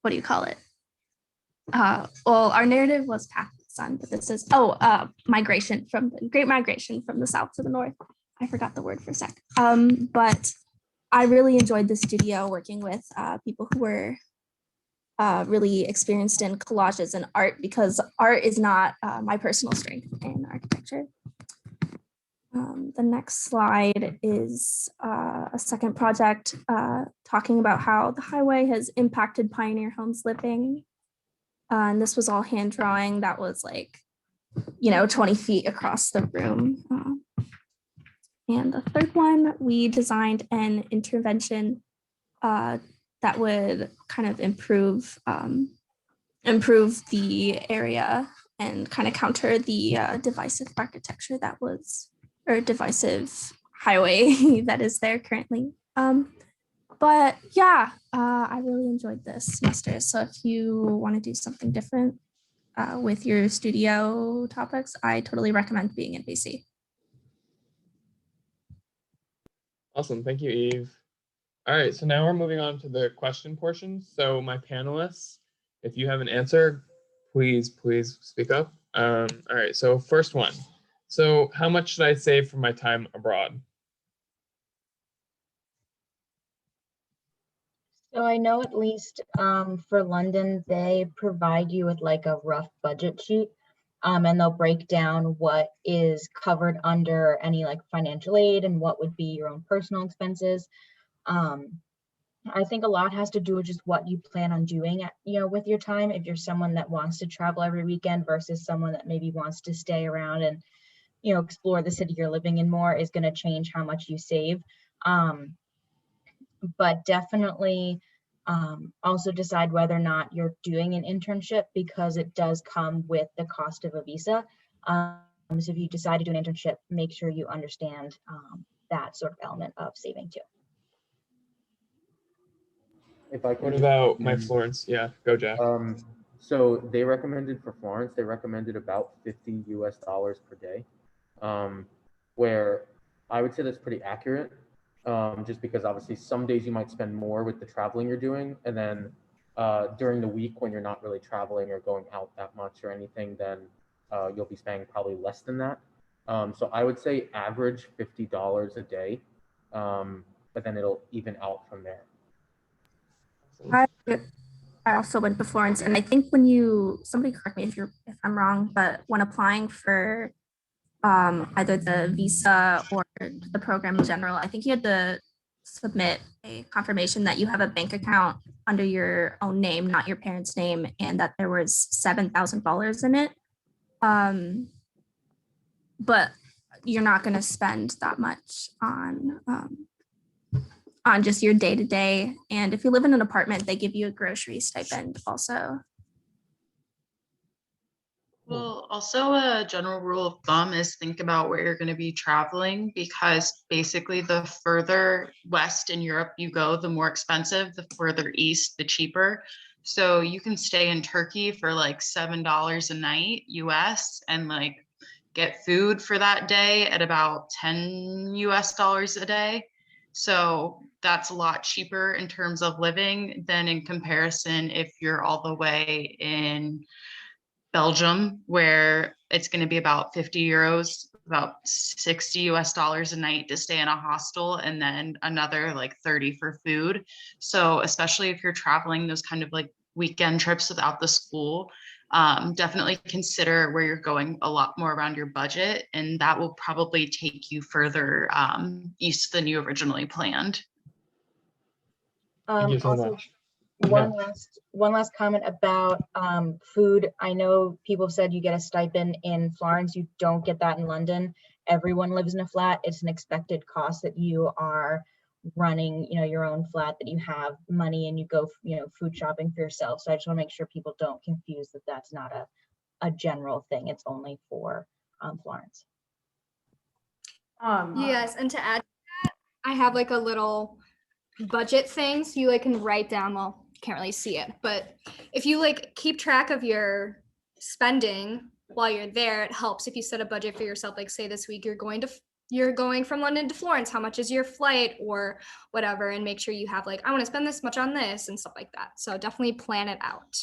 M: what do you call it? Well, our narrative was Path to the Sun, but this is, migration from the Great Migration from the South to the North. I forgot the word for a sec. But I really enjoyed the studio working with people who were really experienced in collages and art, because art is not my personal strength in architecture. The next slide is a second project talking about how the highway has impacted pioneer homes living. And this was all hand drawing. That was like, 20 feet across the room. And the third one, we designed an intervention that would kind of improve the area and kind of counter the divisive architecture that was, or divisive highway that is there currently. But yeah, I really enjoyed this semester. So if you want to do something different with your studio topics, I totally recommend being in BC.
A: Awesome. Thank you, Eve. All right, so now we're moving on to the question portion. So my panelists, if you have an answer, please speak up. All right, so first one. So how much should I save for my time abroad?
C: So I know at least for London, they provide you with like a rough budget sheet, and they'll break down what is covered under any like financial aid and what would be your own personal expenses. I think a lot has to do with just what you plan on doing, with your time. If you're someone that wants to travel every weekend versus someone that maybe wants to stay around and, explore the city you're living in more, is going to change how much you save. But definitely also decide whether or not you're doing an internship, because it does come with the cost of a visa. So if you decide to do an internship, make sure you understand that sort of element of saving too.
E: If I can
A: What
E: just
A: about my Florence? Yeah, go Jack.
E: So they recommended for Florence, they recommended about $50 US per day, where I would say that's pretty accurate, just because obviously some days you might spend more with the traveling you're doing, and then during the week when you're not really traveling or going out that much or anything, then you'll be spending probably less than that. So I would say average $50 a day, but then it'll even out from there.
M: I also went to Florence, and I think somebody correct me if I'm wrong, but when applying for either the visa or the program in general, I think you had to submit a confirmation that you have a bank account under your own name, not your parents' name, and that there was $7,000 in it. But you're not going to spend that much on just your day-to-day. And if you live in an apartment, they give you a grocery stipend also.
H: Well, also a general rule of thumb is think about where you're going to be traveling, because basically the further west in Europe you go, the more expensive, the further east, the cheaper. So you can stay in Turkey for like $7 a night US and like get food for that day at about $10 US a day. So that's a lot cheaper in terms of living than in comparison if you're all the way in Belgium, where it's going to be about 50 euros, about $60 US a night to stay in a hostel, and then another like 30 for food. So especially if you're traveling those kind of like weekend trips without the school, definitely consider where you're going a lot more around your budget, and that will probably take you further east than you originally planned.
A: Thank you so
C: Also,
A: much.
C: one last comment about food. I know people have said you get a stipend in Florence. You don't get that in London. Everyone lives in a flat. It's an expected cost that you are running, your own flat, that you have money and you go, food shopping for yourself. So I just want to make sure people don't confuse that that's not a general thing. It's only for Florence.
D: Yes, and to add to that, I have like a little budget thing, so you like can write down, well, you can't really see it, but if you like keep track of your spending while you're there, it helps if you set a budget for yourself. Like say this week you're going from London to Florence, how much is your flight or whatever, and make sure you have like, I want to spend this much on this and stuff like that. So definitely plan it out.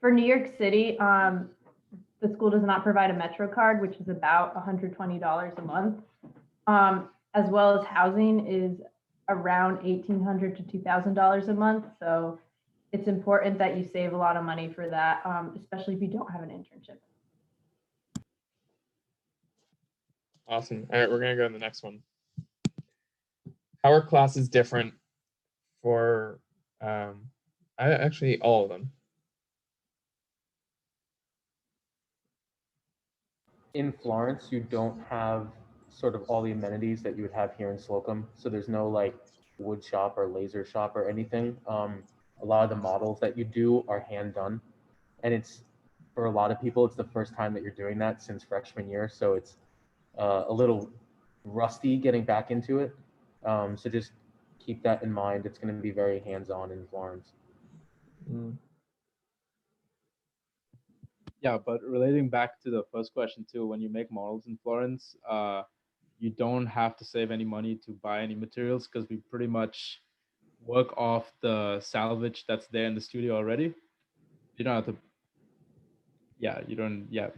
F: For New York City, the school does not provide a Metro card, which is about $120 a month. As well as housing is around $1,800 to $2,000 a month. So it's important that you save a lot of money for that, especially if you don't have an internship.
A: Awesome. All right, we're going to go to the next one. How are classes different for actually all of them?
E: In Florence, you don't have sort of all the amenities that you would have here in Slocum. So there's no like wood shop or laser shop or anything. a lot of the models that you do are hand done, and it's for a lot of people it's the first time that you're doing that since freshman year, so it's a little rusty getting back into it. So just keep that in mind. It's going to be very hands-on in Florence.
A: Mm.
G: Yeah, but relating back to the first question too, when you make models in Florence, you don't have to save any money to buy any materials because we pretty much work off the salvage that's there in the studio already. You don't have to. Yeah, you don't. Yeah.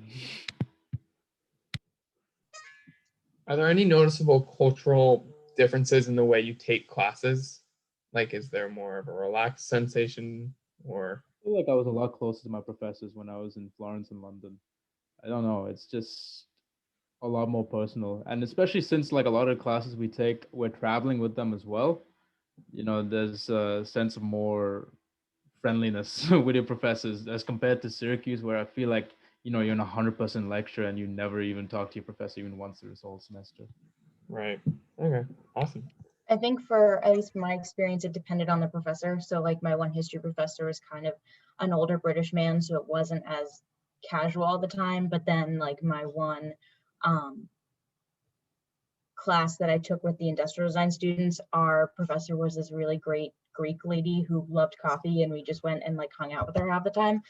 A: Are there any noticeable cultural differences in the way you take classes? Like, is there more of a relaxed sensation or?
G: I feel like I was a lot closer to my professors when I was in Florence and London. I don't know. It's just a lot more personal, and especially since like a lot of the classes we take, we're traveling with them as well. You know, there's a sense of more friendliness with your professors as compared to Syracuse, where I feel like you're in 100% lecture and you never even talk to your professor even once this whole semester.
A: Right. Okay. Awesome.
C: I think for at least my experience, it depended on the professor. So like my one history professor was kind of an older British man, so it wasn't as casual all the time. But then like my one class that I took with the industrial design students, our professor was this really great Greek lady who loved coffee, and we just went and like hung out with her half the time.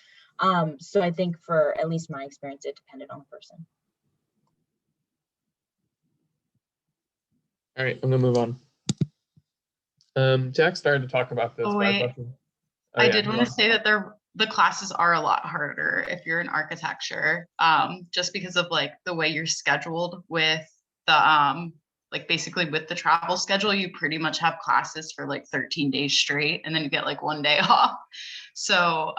C: So I think for at least my experience, it depended on the person.
A: All right, I'm gonna move on. Jack started to talk about this.
H: Oh,
A: but
H: wait.
A: I
H: I did want to say that the classes are a lot harder if you're in architecture, just because of like the way you're scheduled with the like basically with the travel schedule. You pretty much have classes for like 13 days straight, and then you get like 1 day off. So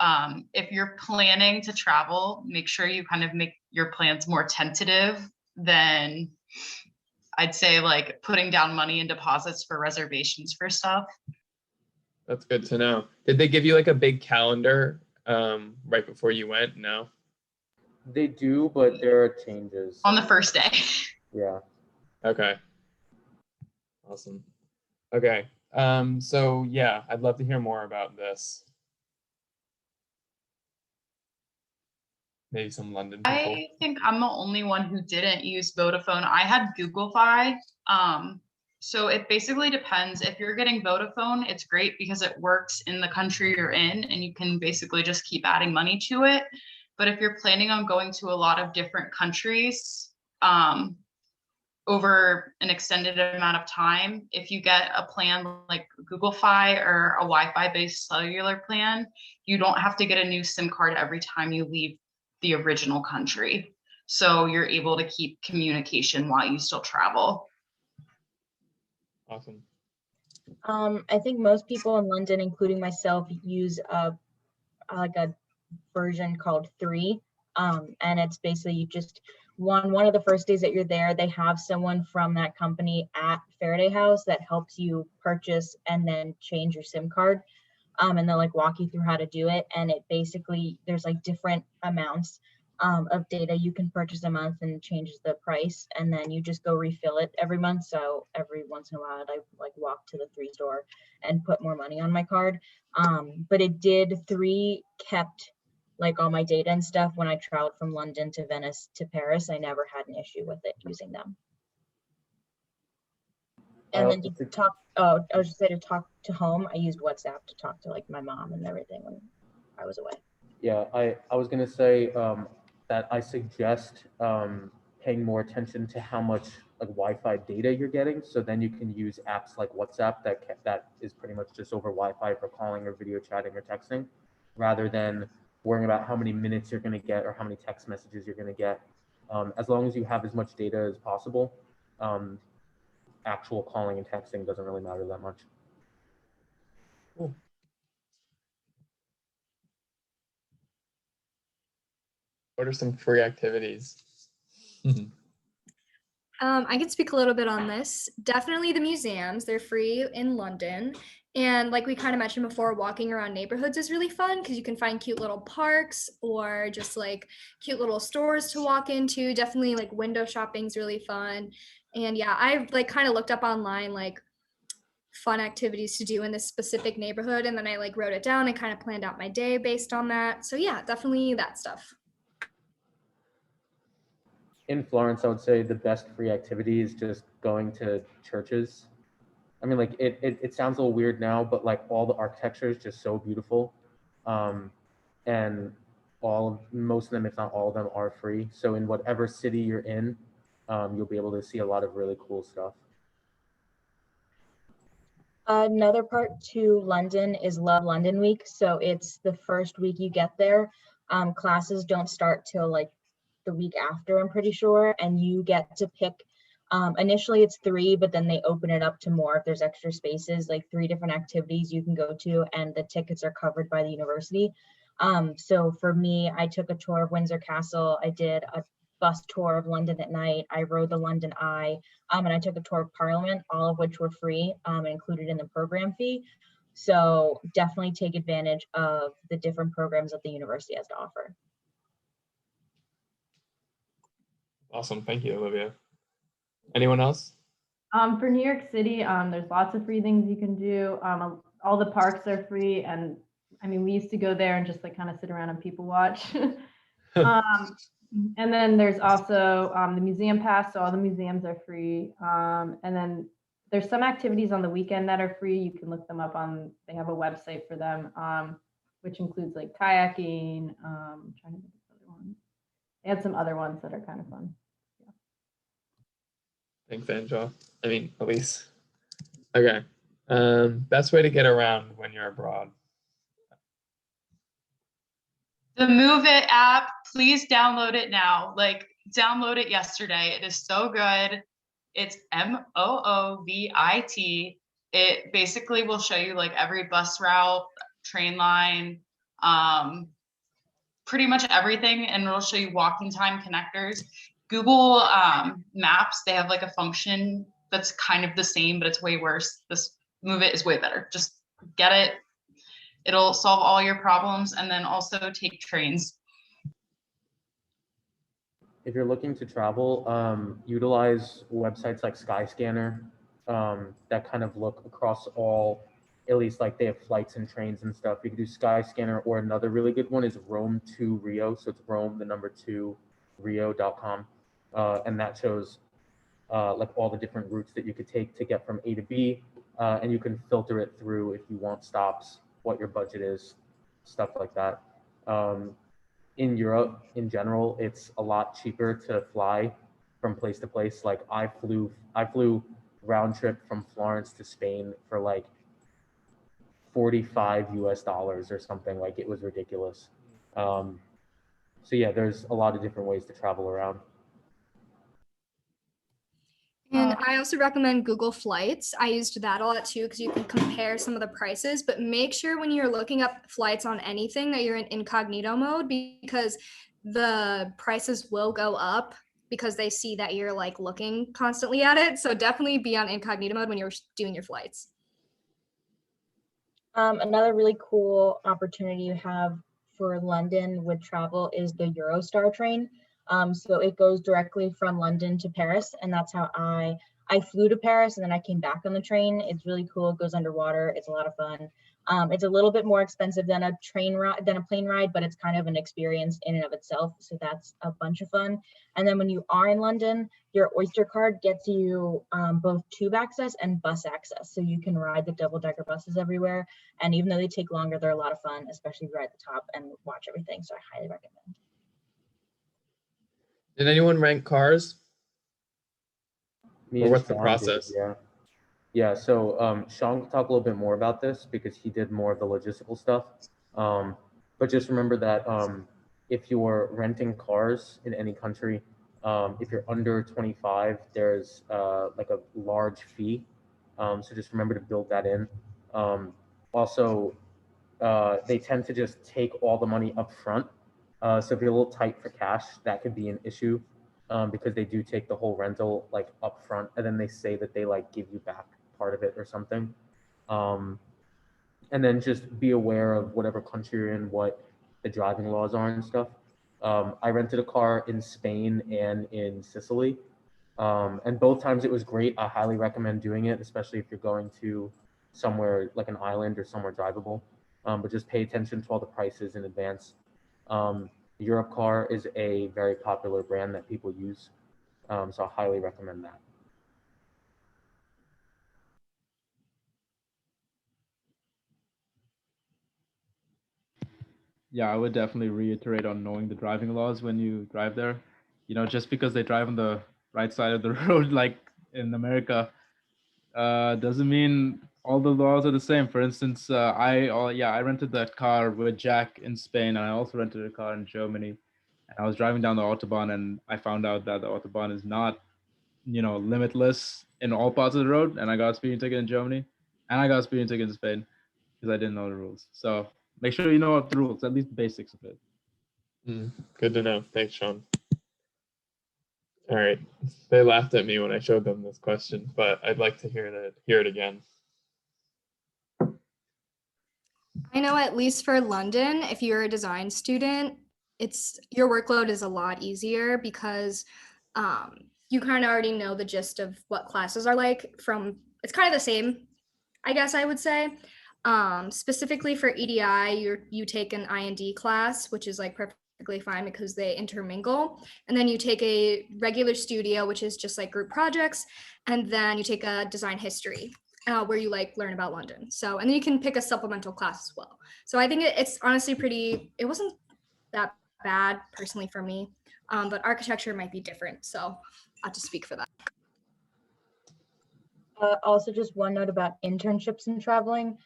H: if you're planning to travel, make sure you kind of make your plans more tentative than, I'd say, like putting down money in deposits for reservations for stuff.
A: That's good to know. Did they give you like a big calendar right before you went? No.
E: They do, but there are changes.
H: On the first day.
E: Yeah.
A: Okay. Awesome. Okay. So yeah, I'd love to hear more about this. Maybe some London people.
H: I think I'm the only one who didn't use Vodafone. I had Google Fi. So it basically depends. If you're getting Vodafone, it's great because it works in the country you're in and you can basically just keep adding money to it. But if you're planning on going to a lot of different countries over an extended amount of time, if you get a plan like Google Fi or a Wi-Fi based cellular plan, you don't have to get a new SIM card every time you leave the original country. So you're able to keep communication while you still travel.
A: Awesome.
C: I think most people in London, including myself, use like a version called 3. And it's basically you just one of the first days that you're there, they have someone from that company at Faraday House that helps you purchase and then change your SIM card. And they'll like walk you through how to do it. And it basically, there's like different amounts of data you can purchase a month, and changes the price. And then you just go refill it every month. So every once in a while, I like walk to the 3 store and put more money on my card. But it did 3 kept like all my data and stuff when I traveled from London to Venice to Paris. I never had an issue with it using them. And then to talk, I was just saying to talk to home, I used WhatsApp to talk to like my mom and everything when I was away.
E: Yeah, I was gonna say that I suggest paying more attention to how much like Wi-Fi data you're getting. So then you can use apps like WhatsApp that is pretty much just over Wi-Fi for calling or video chatting or texting, rather than worrying about how many minutes you're gonna get or how many text messages you're gonna get. As long as you have as much data as possible, actual calling and texting doesn't really matter that much.
A: Cool. What are some free activities?
D: I can speak a little bit on this. Definitely the museums, they're free in London. And like we kind of mentioned before, walking around neighborhoods is really fun because you can find cute little parks or just like cute little stores to walk into. Definitely like window shopping is really fun. And yeah, I like kind of looked up online like fun activities to do in this specific neighborhood. And then I like wrote it down and kind of planned out my day based on that. So yeah, definitely that stuff.
E: In Florence, I would say the best free activity is just going to churches. I mean, like it sounds a little weird now, but like all the architecture is just so beautiful. And most of them, if not all of them, are free. So in whatever city you're in, you'll be able to see a lot of really cool stuff.
C: Another part to London is Love London Week. So it's the first week you get there. Classes don't start till like the week after, I'm pretty sure, and you get to pick. Initially it's 3, but then they open it up to more if there's extra spaces, like 3 different activities you can go to, and the tickets are covered by the university. So for me, I took a tour of Windsor Castle. I did a bus tour of London at night. I rode the London Eye, and I took a tour of Parliament, all of which were free and included in the program fee. So definitely take advantage of the different programs that the university has to offer.
A: Awesome. Thank you, Olivia. Anyone else?
K: For New York City, there's lots of free things you can do. All the parks are free, and I mean, we used to go there and just like kind of sit around and people watch. And then there's also the museum pass, so all the museums are free. And then there's some activities on the weekend that are free. You can look them up on, they have a website for them, which includes like kayaking. I'm trying to think of other ones. They had some other ones that are kind of fun.
A: Thanks, Angela. I mean, Elise. Okay. Best way to get around when you're abroad.
H: The Move It app, please download it now. Like, download it yesterday. It is so good. It's MOOVIT. It basically will show you like every bus route, train line, pretty much everything, and it'll show you walking time connectors. Google Maps, they have like a function that's kind of the same, but it's way worse. This Move It is way better. Just get it. It'll solve all your problems, and then also take trains.
E: If you're looking to travel, utilize websites like Skyscanner that kind of look across all, at least like they have flights and trains and stuff. You can do Skyscanner, or another really good one is Rome to Rio. So it's Rome, the number 2, Rio.com. And that shows like all the different routes that you could take to get from A to B. And you can filter it through if you want stops, what your budget is, stuff like that. In Europe, in general, it's a lot cheaper to fly from place to place. Like I flew round trip from Florence to Spain for like $45 US or something. Like it was ridiculous. So yeah, there's a lot of different ways to travel around.
D: And I also recommend Google Flights. I used that a lot too because you can compare some of the prices, but make sure when you're looking up flights on anything that you're in incognito mode, because the prices will go up because they see that you're like looking constantly at it. So definitely be on incognito mode when you're doing your flights.
C: Another really cool opportunity you have for London with travel is the Eurostar train. So it goes directly from London to Paris, and that's how I flew to Paris, and then I came back on the train. It's really cool. It goes underwater. It's a lot of fun. It's a little bit more expensive than a plane ride, but it's kind of an experience in and of itself. So that's a bunch of fun. And then when you are in London, your Oyster card gets you both tube access and bus access. So you can ride the double-decker buses everywhere. And even though they take longer, they're a lot of fun, especially if you're at the top and watch everything. So I highly recommend.
A: Did anyone rent cars? Or what's the process?
E: Yeah. So Sean can talk a little bit more about this because he did more of the logistical stuff. But just remember that if you're renting cars in any country, if you're under 25, there's like a large fee. So just remember to build that in. Also, they tend to just take all the money up front. So if you're a little tight for cash, that could be an issue because they do take the whole rental like up front, and then they say that they like give you back part of it or something. And then just be aware of whatever country you're in, what the driving laws are and stuff. I rented a car in Spain and in Sicily, and both times it was great. I highly recommend doing it, especially if you're going to somewhere like an island or somewhere drivable. But just pay attention to all the prices in advance. Europcar is a very popular brand that people use, so I highly recommend that.
G: Yeah, I would definitely reiterate on knowing the driving laws when you drive there. Just because they drive on the right side of the road, like in America, doesn't mean all the laws are the same. For instance, I rented that car with Jack in Spain, and I also rented a car in Germany. And I was driving down the Autobahn, and I found out that the Autobahn is not, limitless in all parts of the road. And I got a speeding ticket in Germany, and I got a speeding ticket in Spain because I didn't know the rules. So make sure you know the rules, at least the basics of it.
A: Good to know. Thanks, Sean. All right. They laughed at me when I showed them this question, but I'd like to hear it again.
D: I know at least for London, if you're a design student, your workload is a lot easier because you kind of already know the gist of what classes are like it's kind of the same, I guess I would say. Specifically for EDI, you take an I&D class, which is like perfectly fine because they intermingle. And then you take a regular studio, which is just like group projects. And then you take a design history, where you like learn about London. So, and then you can pick a supplemental class as well. So I think it's honestly it wasn't that bad personally for me, but architecture might be different. So I'll have to speak for that.
C: Also, just one note about internships and traveling.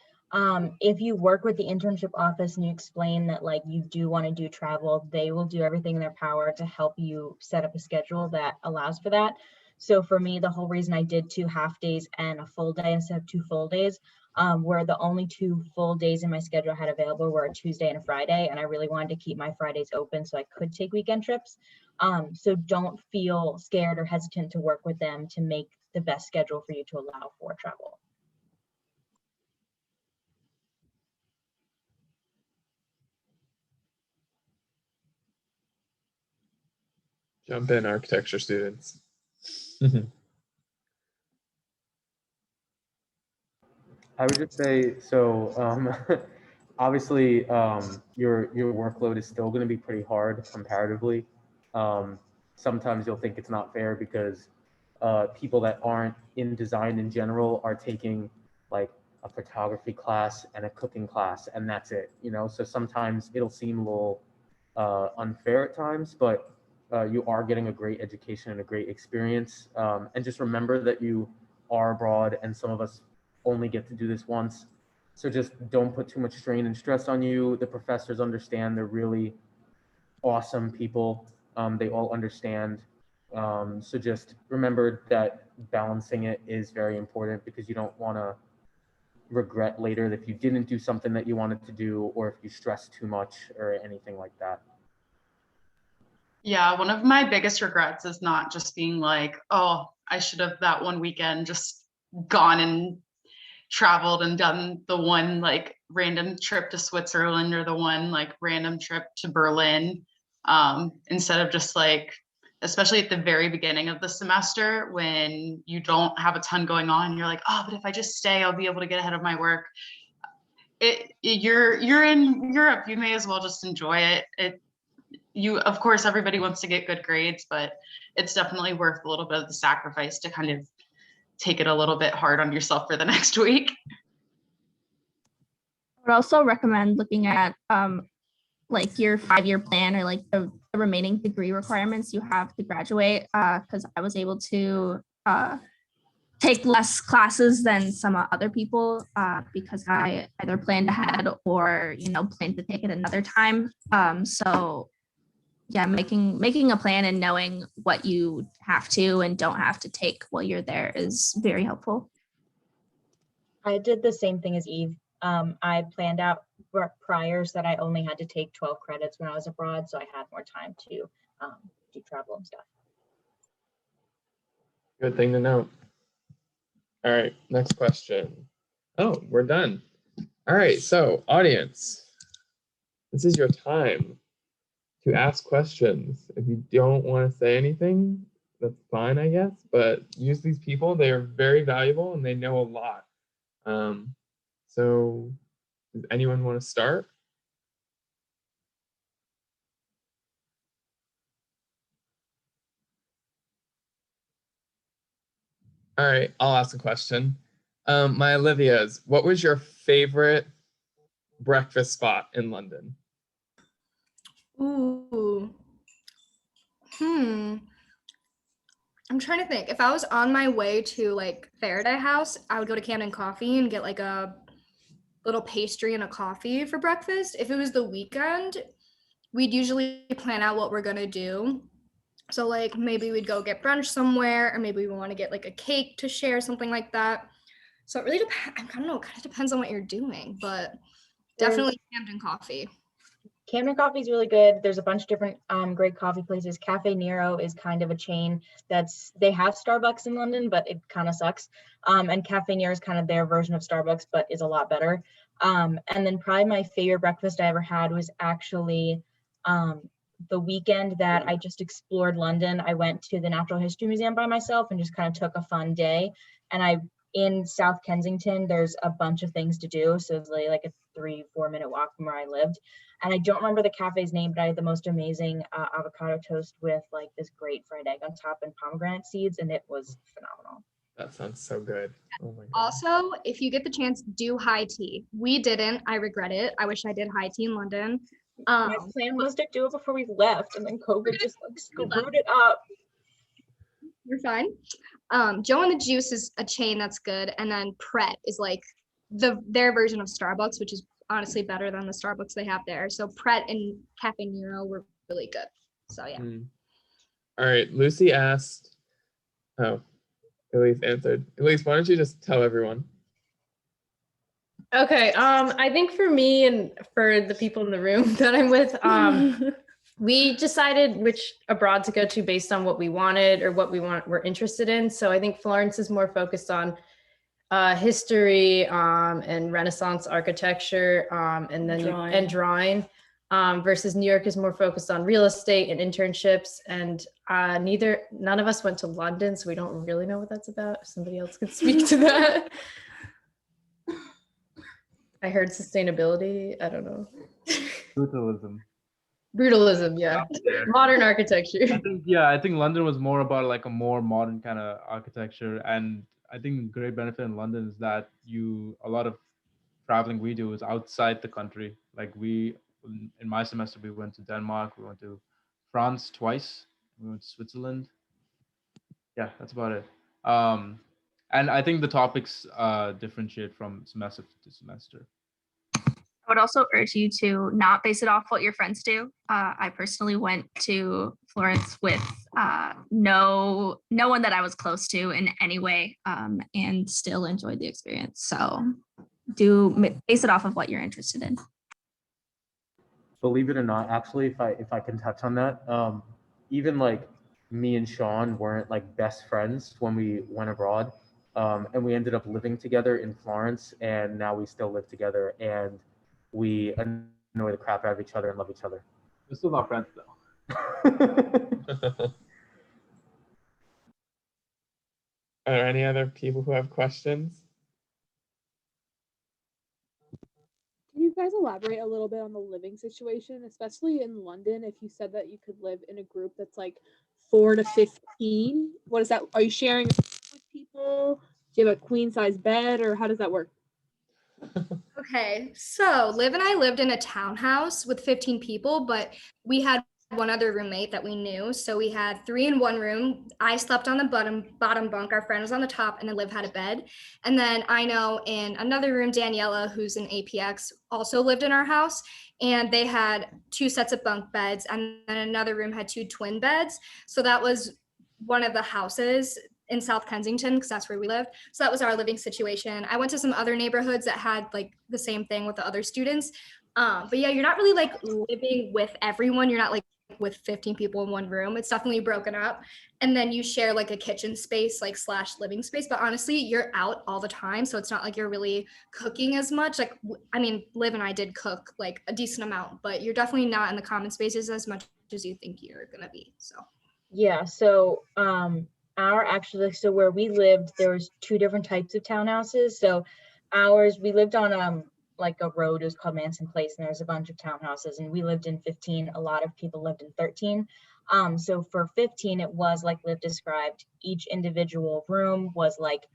C: If you work with the internship office and you explain that like you do want to do travel, they will do everything in their power to help you set up a schedule that allows for that. So for me, the whole reason I did 2 half days and a full day instead of 2 full days, were the only 2 full days in my schedule I had available were a Tuesday and a Friday, and I really wanted to keep my Fridays open so I could take weekend trips. So don't feel scared or hesitant to work with them to make the best schedule for you to allow for travel.
A: Jump in, architecture students.
E: I would just say, so obviously your workload is still going to be pretty hard comparatively. Sometimes you'll think it's not fair because people that aren't in design in general are taking like a photography class and a cooking class, and that's it, So sometimes it'll seem a little unfair at times, but you are getting a great education and a great experience. And just remember that you are abroad, and some of us only get to do this once. So just don't put too much strain and stress on you. The professors understand. They're really awesome people. They all understand. So just remember that balancing it is very important because you don't want to regret later if you didn't do something that you wanted to do, or if you stress too much or anything like that.
H: Yeah, one of my biggest regrets is not just being like, oh, I should have that one weekend just gone and traveled and done the one like random trip to Switzerland or the one like random trip to Berlin, instead of just like, especially at the very beginning of the semester when you don't have a ton going on, you're like, oh, but if I just stay, I'll be able to get ahead of my work. You're in Europe, you may as well just enjoy it. Of course, everybody wants to get good grades, but it's definitely worth a little bit of the sacrifice to kind of take it a little bit hard on yourself for the next week.
M: I would also recommend looking at like your 5-year plan or like the remaining degree requirements you have to graduate, because I was able to take less classes than some other people because I either planned ahead or planned to take it another time. So yeah, making a plan and knowing what you have to and don't have to take while you're there is very helpful.
C: I did the same thing as Eve. I planned out priors that I only had to take 12 credits when I was abroad, so I had more time to do travel and stuff.
A: Good thing to know. All right, next question. Oh, we're done. All right, so audience, this is your time to ask questions. If you don't want to say anything, that's fine, I guess, but use these people. They are very valuable and they know a lot. So does anyone want to start? All right, I'll ask a question. My Olivia's, what was your favorite breakfast spot in London?
D: Ooh. I'm trying to think. If I was on my way to like Faraday House, I would go to Camden Coffee and get like a little pastry and a coffee for breakfast. If it was the weekend, we'd usually plan out what we're gonna do. So like maybe we'd go get brunch somewhere, or maybe we want to get like a cake to share, something like that. So it really depends. I don't know. It kind of depends on what you're doing, but definitely Camden Coffee.
C: Camden Coffee is really good. There's a bunch of different great coffee places. Cafe Nero is kind of a chain they have Starbucks in London, but it kind of sucks. And Cafe Nero is kind of their version of Starbucks, but is a lot better. And then probably my favorite breakfast I ever had was actually the weekend that I just explored London. I went to the Natural History Museum by myself and just kind of took a fun day. And in South Kensington, there's a bunch of things to do. So it's like a 3-4 minute walk from where I lived. And I don't remember the cafe's name, but I had the most amazing avocado toast with like this great fried egg on top and pomegranate seeds, and it was phenomenal.
A: That sounds so good. Oh my God.
D: Also, if you get the chance, do high tea. We didn't. I regret it. I wish I did high tea in London.
C: My plan was to do it before we left, and then COVID just like screwed it up.
D: You're fine. Joe and the Juice is a chain that's good, and then Pret is like their version of Starbucks, which is honestly better than the Starbucks they have there. So Pret and Cafe Nero were really good. So yeah.
A: All right, Lucy asked. Oh, Elise answered. Elise, why don't you just tell everyone?
K: Okay, I think for me and for the people in the room that I'm with, we decided which abroad to go to based on what we wanted or what we're interested in. So I think Florence is more focused on history and Renaissance architecture and then drawing, versus New York is more focused on real estate and internships. And none of us went to London, so we don't really know what that's about. If somebody else could speak to that. I heard sustainability. I don't know. Brutalism, yeah. Modern architecture.
G: I think London was more about like a more modern kind of architecture. And I think the great benefit in London is that a lot of traveling we do is outside the country. Like in my semester, we went to Denmark, we went to France twice, we went to Switzerland. Yeah, that's about it. And I think the topics differentiate from semester to semester.
M: I would also urge you to not base it off what your friends do. I personally went to Florence with no one that I was close to in any way, and still enjoyed the experience. So base it off of what you're interested in.
E: Believe it or not, actually, if I can touch on that, even like me and Sean weren't like best friends when we went abroad, and we ended up living together in Florence, and now we still live together, and we annoy the crap out of each other and love each other.
G: We're still not friends though.
A: Are there any other people who have questions?
N: Can you guys elaborate a little bit on the living situation, especially in London? If you said that you could live in a group that's like 4 to 15, what is that? Are you sharing with people? Do you have a queen size bed, or how does that work?
D: Okay, so Liv and I lived in a townhouse with 15 people, but we had one other roommate that we knew. So we had 3 in one room. I slept on the bottom bunk. Our friend was on the top, and then Liv had a bed. And then I know in another room, Daniela, who's in APX, also lived in our house, and they had 2 sets of bunk beds, and then another room had 2 twin beds. So that was one of the houses in South Kensington, because that's where we lived. So that was our living situation. I went to some other neighborhoods that had like the same thing with the other students. But yeah, you're not really like living with everyone. You're not like with 15 people in one room. It's definitely broken up. And then you share like a kitchen space, like / living space. But honestly, you're out all the time. So it's not like you're really cooking as much. Like, I mean, Liv and I did cook like a decent amount, but you're definitely not in the common spaces as much as you think you're gonna be. So
C: yeah, so so where we lived, there was 2 different types of townhouses. So we lived on like a road. It was called Manson Place, and there's a bunch of townhouses, and we lived in 15. A lot of people lived in 13. So for 15, it was like Liv described. Each individual room was like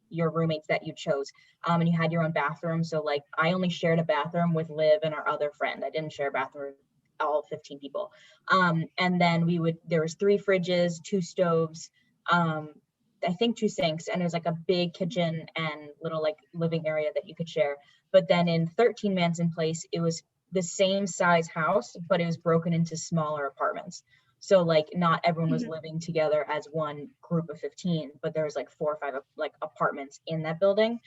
C: your roommates that you chose, and you had your own bathroom. So like I only shared a bathroom with Liv and our other friend. I didn't share a bathroom with all 15 people. And then there was 3 fridges, 2 stoves, I think 2 sinks, and there's like a big kitchen and little like living area that you could share. But then in 13 Manson Place, it was the same size house, but it was broken into smaller apartments. So like not everyone was living together as one group of 15, but there was like 4 or 5 like apartments in that building.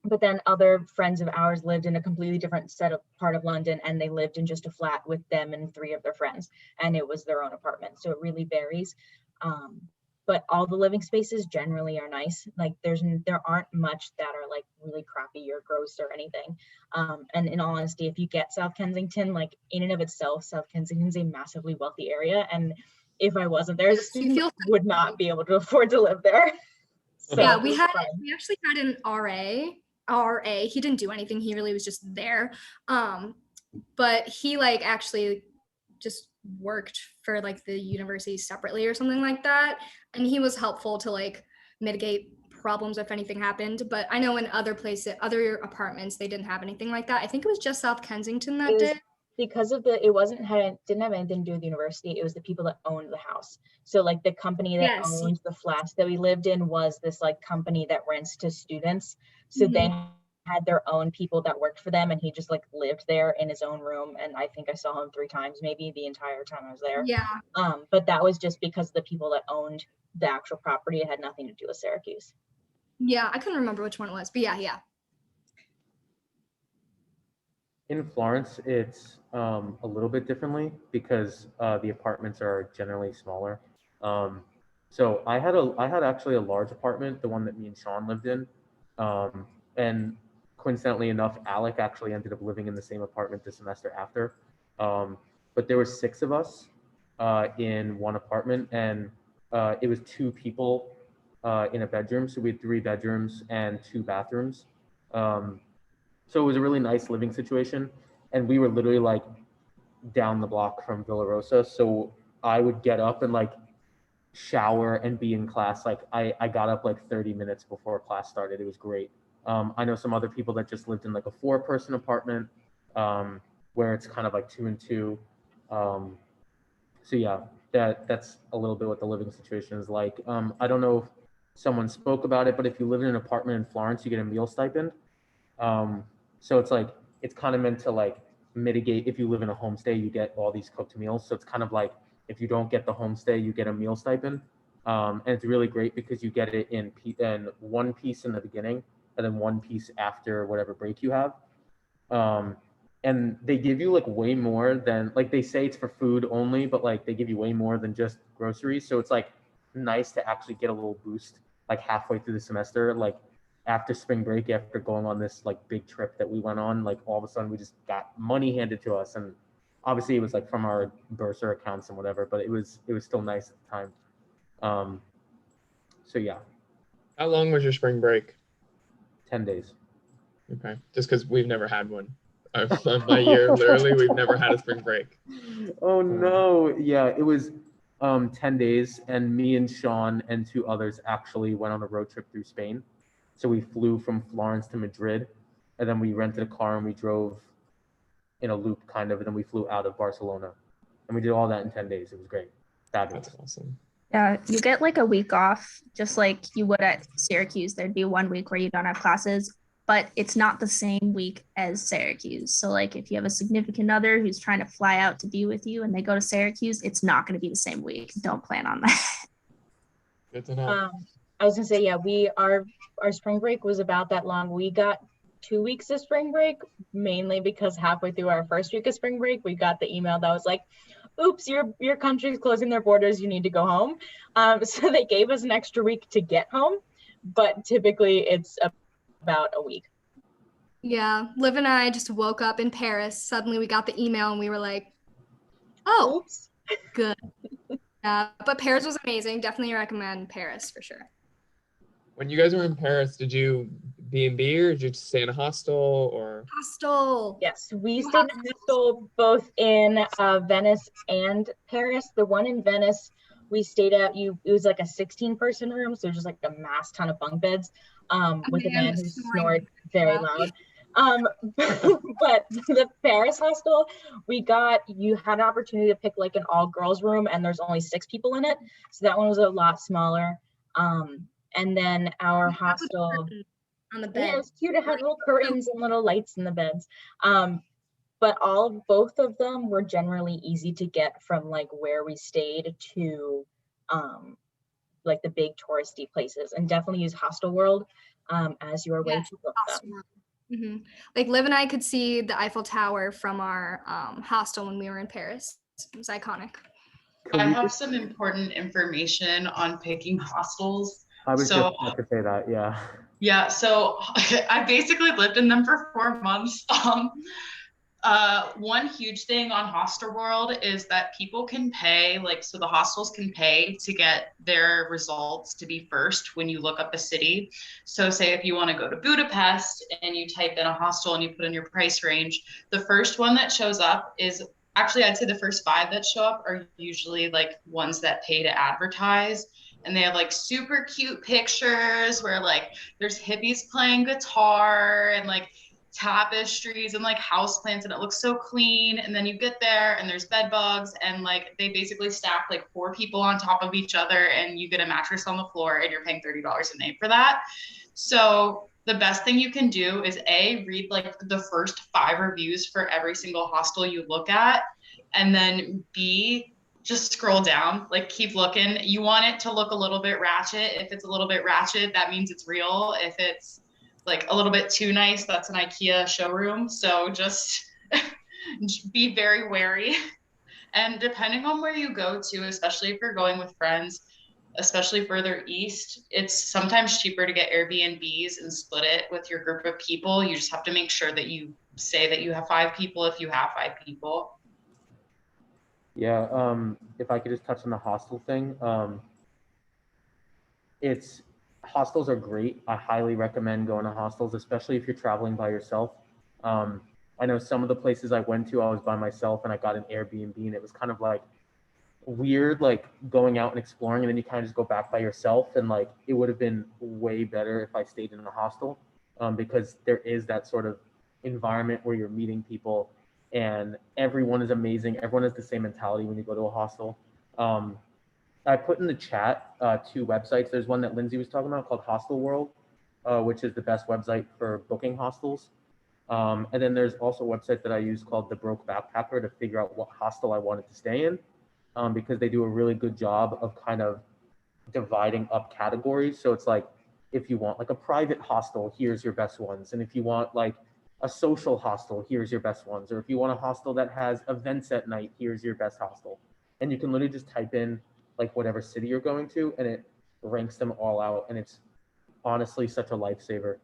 C: But then other friends of ours lived in a completely different part of London, and they lived in just a flat with them and 3 of their friends, and it was their own apartment. So it really varies. But all the living spaces generally are nice. Like there aren't much that are like really crappy or gross or anything. And in all honesty, if you get South Kensington, like in and of itself, South Kensington's a massively wealthy area. And if I wasn't there as a student, I would not be able to afford to live there. So
D: yeah, we actually had an RA. He didn't do anything. He really was just there. But he like actually just worked for like the university separately or something like that, and he was helpful to like mitigate problems if anything happened. But I know in other other apartments, they didn't have anything like that. I think it was just South Kensington that did.
C: Because of didn't have anything to do with the university. It was the people that owned the house. So like the company that owned the flats that we lived in was this like company that rents to students. So they had their own people that worked for them, and he just like lived there in his own room. And I think I saw him 3 times maybe the entire time I was there.
D: Yeah.
C: But that was just because the people that owned the actual property, it had nothing to do with Syracuse.
D: Yeah, I couldn't remember which one it was, but yeah.
E: In Florence, it's a little bit differently because the apartments are generally smaller. So I had actually a large apartment, the one that me and Sean lived in, and coincidentally enough, Alec actually ended up living in the same apartment the semester after. But there were 6 of us in one apartment, and it was 2 people in a bedroom. So we had 3 bedrooms and 2 bathrooms. So it was a really nice living situation. And we were literally like down the block from Villa Rosa. So I would get up and like shower and be in class. Like I got up like 30 minutes before class started. It was great. I know some other people that just lived in like a 4-person apartment where it's kind of like 2 and 2. So yeah, that's a little bit what the living situation is like. I don't know if someone spoke about it, but if you live in an apartment in Florence, you get a meal stipend. So it's like, it's kind of meant to like mitigate if you live in a homestay, you get all these cooked meals. So it's kind of like if you don't get the homestay, you get a meal stipend. And it's really great because you get it in 1 piece in the beginning and then 1 piece after whatever break you have. And they give you like way more than, like they say it's for food only, but like they give you way more than just groceries. So it's like nice to actually get a little boost like halfway through the semester, like after spring break, after going on this like big trip that we went on, like all of a sudden we just got money handed to us, and obviously it was like from our bursar accounts and whatever, but it was still nice at the time. So yeah.
A: How long was your spring break?
E: 10 days.
A: Okay, just because we've never had one. My year, literally, we've never had a spring break.
E: Oh no, yeah, it was 10 days, and me and Sean and 2 others actually went on a road trip through Spain. So we flew from Florence to Madrid, and then we rented a car and we drove in a loop kind of, and then we flew out of Barcelona. And we did all that in 10 days. It was great. Fabulous.
A: That's awesome.
M: Yeah, you get like a week off, just like you would at Syracuse. There'd be 1 week where you don't have classes, but it's not the same week as Syracuse. So like if you have a significant other who's trying to fly out to be with you and they go to Syracuse, it's not going to be the same week. Don't plan on that.
A: Good to know.
C: I was gonna say, yeah, our spring break was about that long. We got 2 weeks of spring break, mainly because halfway through our first week of spring break, we got the email that was like, oops, your country's closing their borders, you need to go home. So they gave us an extra week to get home, but typically it's about a week.
D: Yeah, Liv and I just woke up in Paris. Suddenly we got the email and we were like, oh, oops. Good. Yeah, but Paris was amazing. Definitely recommend Paris for sure.
A: When you guys were in Paris, did you B&B or did you just stay in a hostel or?
D: Hostel.
C: Yes, we stayed in a hostel both in Venice and Paris. The one in Venice we stayed at, it was like a 16-person room, so just like a mass ton of bunk beds, with a man who snored very loud. But the Paris hostel, you had an opportunity to pick like an all-girls room, and there's only 6 people in it, so that one was a lot smaller. And then our hostel
D: on the bed.
C: Yeah, it was cute. It had little curtains and little lights in the beds. But both of them were generally easy to get from like where we stayed to like the big touristy places, and definitely use Hostel World as your way to book them.
D: Mm-hmm. Like Liv and I could see the Eiffel Tower from our hostel when we were in Paris. It was iconic.
H: I have some important information on picking hostels.
E: I was just about to say that, yeah.
H: Yeah, so I basically lived in them for 4 months. One huge thing on Hostel World is that people can pay, so the hostels can pay to get their results to be first when you look up a city. So say if you want to go to Budapest and you type in a hostel and you put in your price range, the first one that shows up is, actually I'd say the first 5 that show up are usually like ones that pay to advertise. And they have like super cute pictures where like there's hippies playing guitar and like tapestries and like houseplants, and it looks so clean. And then you get there and there's bed bugs, and like they basically stack like 4 people on top of each other, and you get a mattress on the floor and you're paying $30 a night for that. So the best thing you can do is read like the first 5 reviews for every single hostel you look at, and then B, just scroll down, like keep looking. You want it to look a little bit ratchet. If it's a little bit ratchet, that means it's real. If it's like a little bit too nice, that's an IKEA showroom. So just be very wary. And depending on where you go to, especially if you're going with friends, especially further east, it's sometimes cheaper to get Airbnbs and split it with your group of people. You just have to make sure that you say that you have 5 people if you have 5 people.
E: Yeah, if I could just touch on the hostel thing, hostels are great. I highly recommend going to hostels, especially if you're traveling by yourself. I know some of the places I went to, I was by myself and I got an Airbnb, and it was kind of like weird, like going out and exploring, and then you kind of just go back by yourself. And like it would have been way better if I stayed in a hostel, because there is that sort of environment where you're meeting people and everyone is amazing. Everyone has the same mentality when you go to a hostel. I put in the chat 2 websites. There's one that Lindsay was talking about called Hostel World, which is the best website for booking hostels. And then there's also a website that I use called The Broke Backpacker to figure out what hostel I wanted to stay in, because they do a really good job of kind of dividing up categories. So it's like, if you want like a private hostel, here's your best ones. And if you want like a social hostel, here's your best ones. Or if you want a hostel that has events at night, here's your best hostel. And you can literally just type in like whatever city you're going to, and it ranks them all out. And it's honestly such a lifesaver.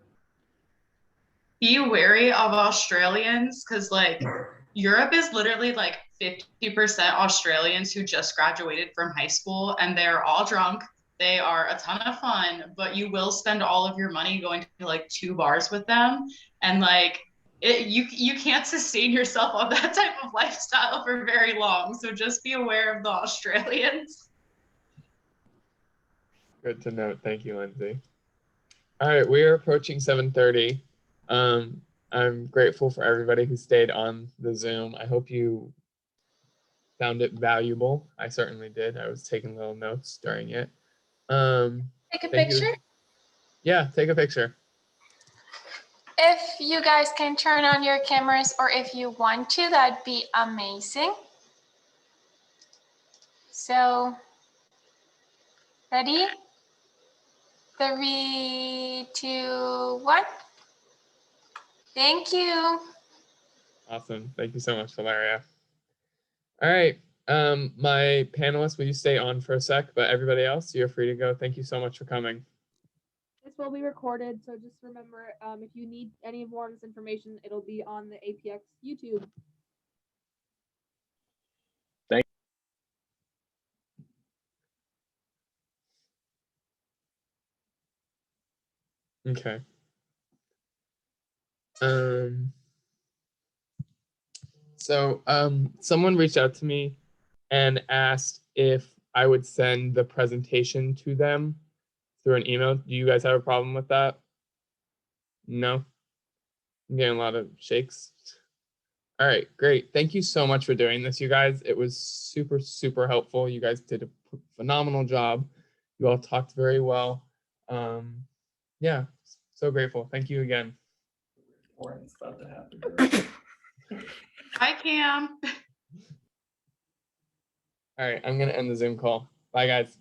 H: Be wary of Australians, because like Europe is literally like 50% Australians who just graduated from high school, and they're all drunk. They are a ton of fun, but you will spend all of your money going to like 2 bars with them, and like you can't sustain yourself on that type of lifestyle for very long. So just be aware of the Australians.
A: Good to note. Thank you, Lindsay. All right, we are approaching 7:30. I'm grateful for everybody who stayed on the Zoom. I hope you found it valuable. I certainly did. I was taking little notes during it.
O: Take a picture?
A: Yeah, take a picture.
O: If you guys can turn on your cameras, or if you want to, that'd be amazing. So, ready? 3, 2, 1. Thank you.
A: Awesome. Thank you so much, Valeria. All right. My panelists, will you stay on for a sec? But everybody else, you're free to go. Thank you so much for coming.
N: This will be recorded, so just remember, if you need any more of this information, it'll be on the APX YouTube.
A: Okay. So someone reached out to me and asked if I would send the presentation to them through an email. Do you guys have a problem with that? No? I'm getting a lot of shakes. All right, great. Thank you so much for doing this, you guys. It was super, super helpful. You guys did a phenomenal job. You all talked very well. Yeah, so grateful. Thank you again.
H: Hi, Cam.
A: All right, I'm gonna end the Zoom call. Bye, guys.